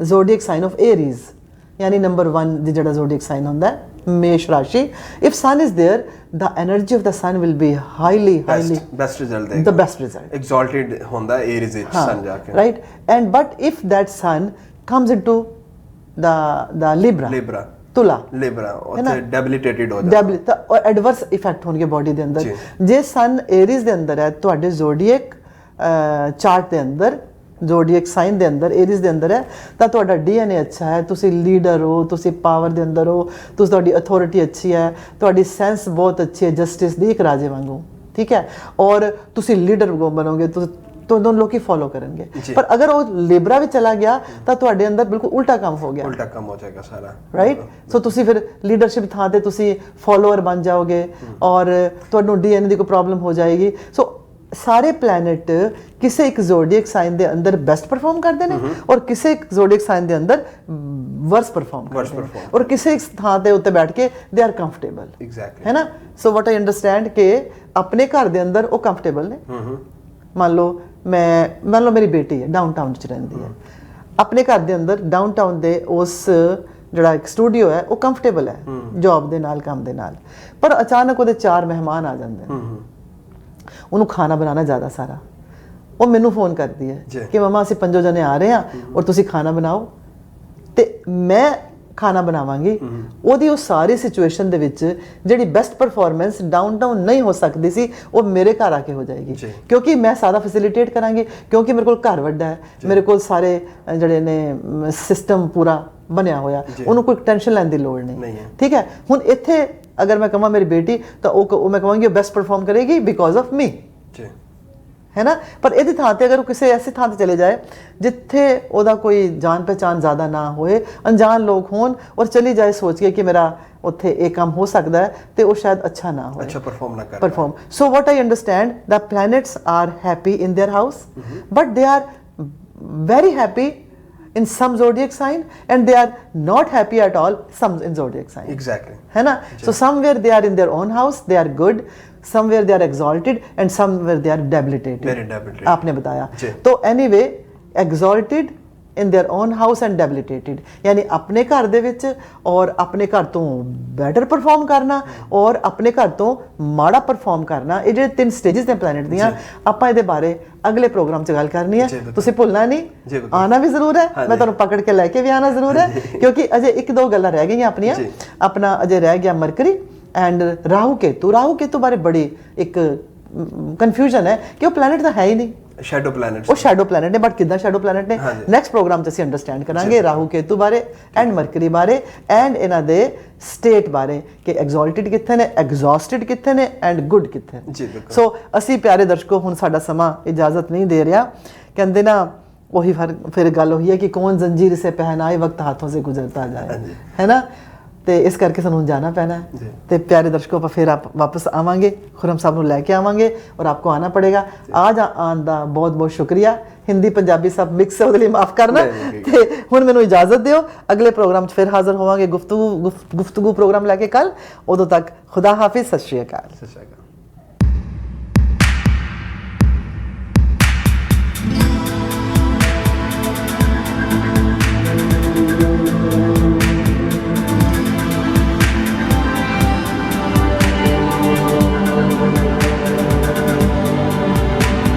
zodiac sign of Aries, यानी नंबर 1 दी जड़ा ज़ोडिएक साइन होता है मेष राशि, if sun is there the energy of the sun will be highly best result देगा, द बेस्ट रिजल्ट एक्सॉल्टेड होता है एरीज विच सन जाके, right. And but if that sun comes into the Libra तुला, ਉੱਥੇ ਡੈਬਿਲਿਟੇਟਡ ਹੋ ਜਾਂਦਾ, ਤਾਂ adverse effect ਹੋਣਗੇ ਬਾਡੀ ਦੇ ਅੰਦਰ। ਜੇ ਸਨ ਏਰੀਜ਼ ਦੇ ਅੰਦਰ ਹੈ, ਤੁਹਾਡੇ ਜ਼ੋਡੀਏਕ ਚਾਰਟ ਦੇ ਅੰਦਰ, ਜ਼ੋਡੀਏਕ ਸਾਈਨ ਦੇ ਅੰਦਰ, ਏਰੀਜ਼ ਦੇ ਅੰਦਰ ਹੈ, ਤਾਂ ਤੁਹਾਡਾ ਡੀਐਨਏ ਅੱਛਾ ਹੈ, ਤੁਸੀਂ ਲੀਡਰ ਹੋ, ਤੁਸੀਂ ਪਾਵਰ ਦੇ ਅੰਦਰ ਹੋ, ਤੁਹਾਡੀ ਅਥਾਰਟੀ ਅੱਛੀ ਹੈ, ਤੁਹਾਡੀ ਸੈਂਸ ਬਹੁਤ ਅੱਛੀ ਹੈ ਜਸਟਿਸ ਦੀ, ਇੱਕ ਰਾਜੇ ਵਾਂਗੂ, ਠੀਕ ਹੈ, ਔਰ ਤੁਸੀਂ ਲੀਡਰ ਬਣੋਗੇ, तो दोनों लोग फॉलो करेंगे। पर अगर वो लिब्रा भी चला गया तो ਤੁਹਾਡੇ ਅੰਦਰ ਬਿਲਕੁਲ ਉਲਟਾ ਕੰਮ ਹੋ ਗਿਆ, ਉਲਟਾ ਕੰਮ ਹੋ ਜਾਏਗਾ ਸਾਰਾ, ਰਾਈਟ। ਸੋ ਤੁਸੀਂ ਫਿਰ ਲੀਡਰਸ਼ਿਪ ਥਾਂ ਤੇ ਤੁਸੀਂ ਫਾਲੋਅਰ ਬਣ ਜਾਓਗੇ ਔਰ ਤੁਹਾਨੂੰ ਡੀਐਨਏ ਦੀ ਕੋਈ ਪ੍ਰੋਬਲਮ ਹੋ ਜਾਏਗੀ। ਸੋ ਸਾਰੇ ਪਲੈਨਟ ਕਿਸੇ ਇੱਕ ਜ਼ੋਡੀਅਕ ਸਾਈਨ ਦੇ ਅੰਦਰ ਬੈਸਟ ਪਰਫਾਰਮ ਕਰਦੇ ਨੇ ਔਰ ਕਿਸੇ ਇੱਕ ਜ਼ੋਡੀਅਕ ਸਾਈਨ ਦੇ ਅੰਦਰ ਵਰਸ ਪਰਫਾਰਮ ਕਰਦੇ ਨੇ, ਔਰ ਕਿਸੇ ਇੱਕ ਥਾਂ ਤੇ ਉੱਤੇ ਬੈਠ ਕੇ ਦੇ ਆਰ ਕੰਫਰਟੇਬਲ, ਐਗਜ਼ੈਕਟਲੀ, ਹੈ ਨਾ। ਸੋ ਵਾਟ ਆਈ ਅੰਡਰਸਟੈਂਡ ਕਿ ਆਪਣੇ ਘਰ ਦੇ ਅੰਦਰ ਉਹ ਕੰਫਰਟੇਬਲ ਨੇ। ਮੰਨ ਲਓ ਮੇਰੀ ਬੇਟੀ ਹੈ ਡਾਊਨਟਾਊਨ 'ਚ ਰਹਿੰਦੀ ਹੈ, ਆਪਣੇ ਘਰ ਦੇ ਅੰਦਰ ਡਾਊਨਟਾਊਨ ਦੇ ਉਸ ਜਿਹੜਾ ਇੱਕ ਸਟੂਡੀਓ ਹੈ ਉਹ ਕੰਫਰਟੇਬਲ ਹੈ ਜੌਬ ਦੇ ਨਾਲ, ਕੰਮ ਦੇ ਨਾਲ, ਪਰ ਅਚਾਨਕ ਉਹਦੇ 4 ਮਹਿਮਾਨ ਆ ਜਾਂਦੇ ਨੇ, ਉਹਨੂੰ ਖਾਣਾ ਬਣਾਉਣਾ ਜ਼ਿਆਦਾ ਸਾਰਾ, ਉਹ ਮੈਨੂੰ ਫੋਨ ਕਰਦੀ ਹੈ ਕਿ ਮਮਾ ਅਸੀਂ 5 ਜਣੇ ਆ ਰਹੇ ਹਾਂ ਔਰ ਤੁਸੀਂ ਖਾਣਾ ਬਣਾਓ, ਤੇ ਮੈਂ ਖਾਣਾ ਬਣਾਵਾਂਗੀ। ਉਹਦੀ ਉਹ ਸਾਰੀ ਸਿਚੁਏਸ਼ਨ ਦੇ ਵਿੱਚ ਜਿਹੜੀ ਬੈਸਟ ਪਰਫਾਰਮੈਂਸ ਡਾਊਨਟਾਊਨ ਨਹੀਂ ਹੋ ਸਕਦੀ ਸੀ ਉਹ ਮੇਰੇ ਘਰ ਆ ਕੇ ਹੋ ਜਾਏਗੀ, ਕਿਉਂਕਿ ਮੈਂ ਸਾਰਾ ਫੈਸਿਲਿਟੇਟ ਕਰਾਂਗੀ, ਕਿਉਂਕਿ ਮੇਰੇ ਕੋਲ ਘਰ ਵੱਡਾ ਹੈ, ਮੇਰੇ ਕੋਲ ਸਾਰੇ ਜਿਹੜੇ ਨੇ ਸਿਸਟਮ ਪੂਰਾ ਬਣਿਆ ਹੋਇਆ, ਉਹਨੂੰ ਕੋਈ ਟੈਨਸ਼ਨ ਲੈਣ ਦੀ ਲੋੜ ਨਹੀਂ, ਠੀਕ ਹੈ। ਹੁਣ ਇੱਥੇ अगर मैं कਹਾਂ मेरी बेटी तो वो मैं कहांगी बेस्ट परफॉर्म करेगी बिकॉज ऑफ मी, है ना। पर ਇਹਦੀ ਥਾਂ ਤੇ ਅਗਰ ਉਹ ਕਿਸੇ ਐਸੀ ਥਾਂ ਤੇ ਚਲੇ ਜਾਏ ਜਿੱਥੇ ਉਹਦਾ ਕੋਈ ਜਾਣ ਪਹਿਚਾਨ ਜ਼ਿਆਦਾ ਨਾ ਹੋਏ, ਅਣਜਾਣ ਲੋਕ ਹੋਣ, ਔਰ ਚਲੀ ਜਾਏ ਸੋਚ ਕੇ ਕਿ ਮੇਰਾ ਉੱਥੇ ਇਹ ਕੰਮ ਹੋ ਸਕਦਾ ਹੈ, ਤੇ ਉਹ ਸ਼ਾਇਦ ਅੱਛਾ ਨਾ ਹੋਏ, ਅੱਛਾ ਪਰਫਾਰਮ ਨਾ ਕਰ perform. So what I understand the planets are happy in there house, but they are very happy in some zodiac sign and they are not happy at all some in zodiac sign, exactly, है ना। so somewhere they are in their own house, they are good, somewhere they are exalted and somewhere they are debilitated, very debilitated, आपने बताया। तो anyway exalted in their own house and debilitated, यानी अपने घर दे विच और अपने घर तो बेटर परफॉर्म करना और अपने घर तो माड़ा परफॉर्म करना, ये जो 3 स्टेजेस ने प्लैनेट दियां, आपां इहदे बारे अगले प्रोग्राम च गल करनी है। तुसीं भुलना नहीं, आना भी जरूर है, मैं तुहानूं पकड़ के लैके भी आना जरूर है, क्योंकि अजे 1-2 गल्लां रह गईयां अपनियां। अपना अजे रह गया मरकरी एंड राहु केतु। राहु केतु बारे बड़ी एक कन्फ्यूजन है कि वो प्लैनेट तो है ही नहीं, ਸ਼ੈਡੋ ਪਲੈਨਟਸ, ਉਹ ਸ਼ੈਡੋ ਪਲੈਨਟ ਨੇ, ਬਟ ਕਿੱਦਾਂ ਸ਼ੈਡੋ ਪਲੈਨਟ ਨੇ ਨੈਕਸਟ ਪ੍ਰੋਗਰਾਮ 'ਚ ਅਸੀਂ ਅੰਡਰਸਟੈਂਡ ਕਰਾਂਗੇ ਰਾਹੂ ਕੇਤੂ ਬਾਰੇ ਐਂਡ ਮਰਕਰੀ ਬਾਰੇ ਐਂਡ ਇਹਨਾਂ ਦੇ ਸਟੇਟ ਬਾਰੇ ਕਿ ਐਗਜ਼ੌਲਟਡ ਕਿੱਥੇ ਨੇ, ਐਗਜ਼ੌਸਟਡ ਕਿੱਥੇ ਨੇ ਐਂਡ ਗੁੱਡ ਕਿੱਥੇ ਨੇ। ਸੋ ਅਸੀਂ ਪਿਆਰੇ ਦਰਸ਼ਕੋ ਹੁਣ ਸਾਡਾ ਸਮਾਂ ਇਜਾਜ਼ਤ ਨਹੀਂ ਦੇ ਰਿਹਾ, ਕਹਿੰਦੇ ਨਾ ਉਹੀ ਫਿਰ ਗੱਲ ਉਹੀ ਹੈ ਕਿ ਕੌਣ ਜ਼ੰਜੀਰ ਸੇ ਪਹਿਨਾਏ ਵਕਤ ਹਾਥੋਂ ਸੇ ਗੁਜ਼ਰਤਾ ਜਾਏ, ਹੈ ਨਾ। ਤੇ ਇਸ ਕਰਕੇ ਸਾਨੂੰ ਜਾਣਾ ਪੈਣਾ ਹੈ ਤੇ ਪਿਆਰੇ ਦਰਸ਼ਕੋ ਆਪਾਂ ਫਿਰ ਵਾਪਸ ਆਵਾਂਗੇ, ਖੁਰਮ ਸਾਹਿਬ ਨੂੰ ਲੈ ਕੇ ਆਵਾਂਗੇ ਔਰ ਆਪਕੋ ਆਣਾ ਪੜੇਗਾ। आज ਆਉਣ ਦਾ ਬਹੁਤ ਬਹੁਤ ਸ਼ੁਕਰੀਆ। ਹਿੰਦੀ ਪੰਜਾਬੀ ਸਭ ਮਿਕਸ ਹੈ, ਉਹਦੇ ਲਈ ਮਾਫ ਕਰਨਾ। ਤੇ ਹੁਣ ਮੈਨੂੰ ਇਜਾਜ਼ਤ ਦਿਓ, ਅਗਲੇ ਪ੍ਰੋਗਰਾਮ 'ਚ ਫਿਰ ਹਾਜ਼ਰ ਹੋਵਾਂਗੇ ਗੁਫ਼ਤਗੂ ਪ੍ਰੋਗਰਾਮ ਲੈ ਕੇ ਕੱਲ। ਉਦੋਂ ਤੱਕ ਖੁਦਾ ਹਾਫਿਜ਼, ਸਤਿ ਸ਼੍ਰੀ ਅਕਾਲ।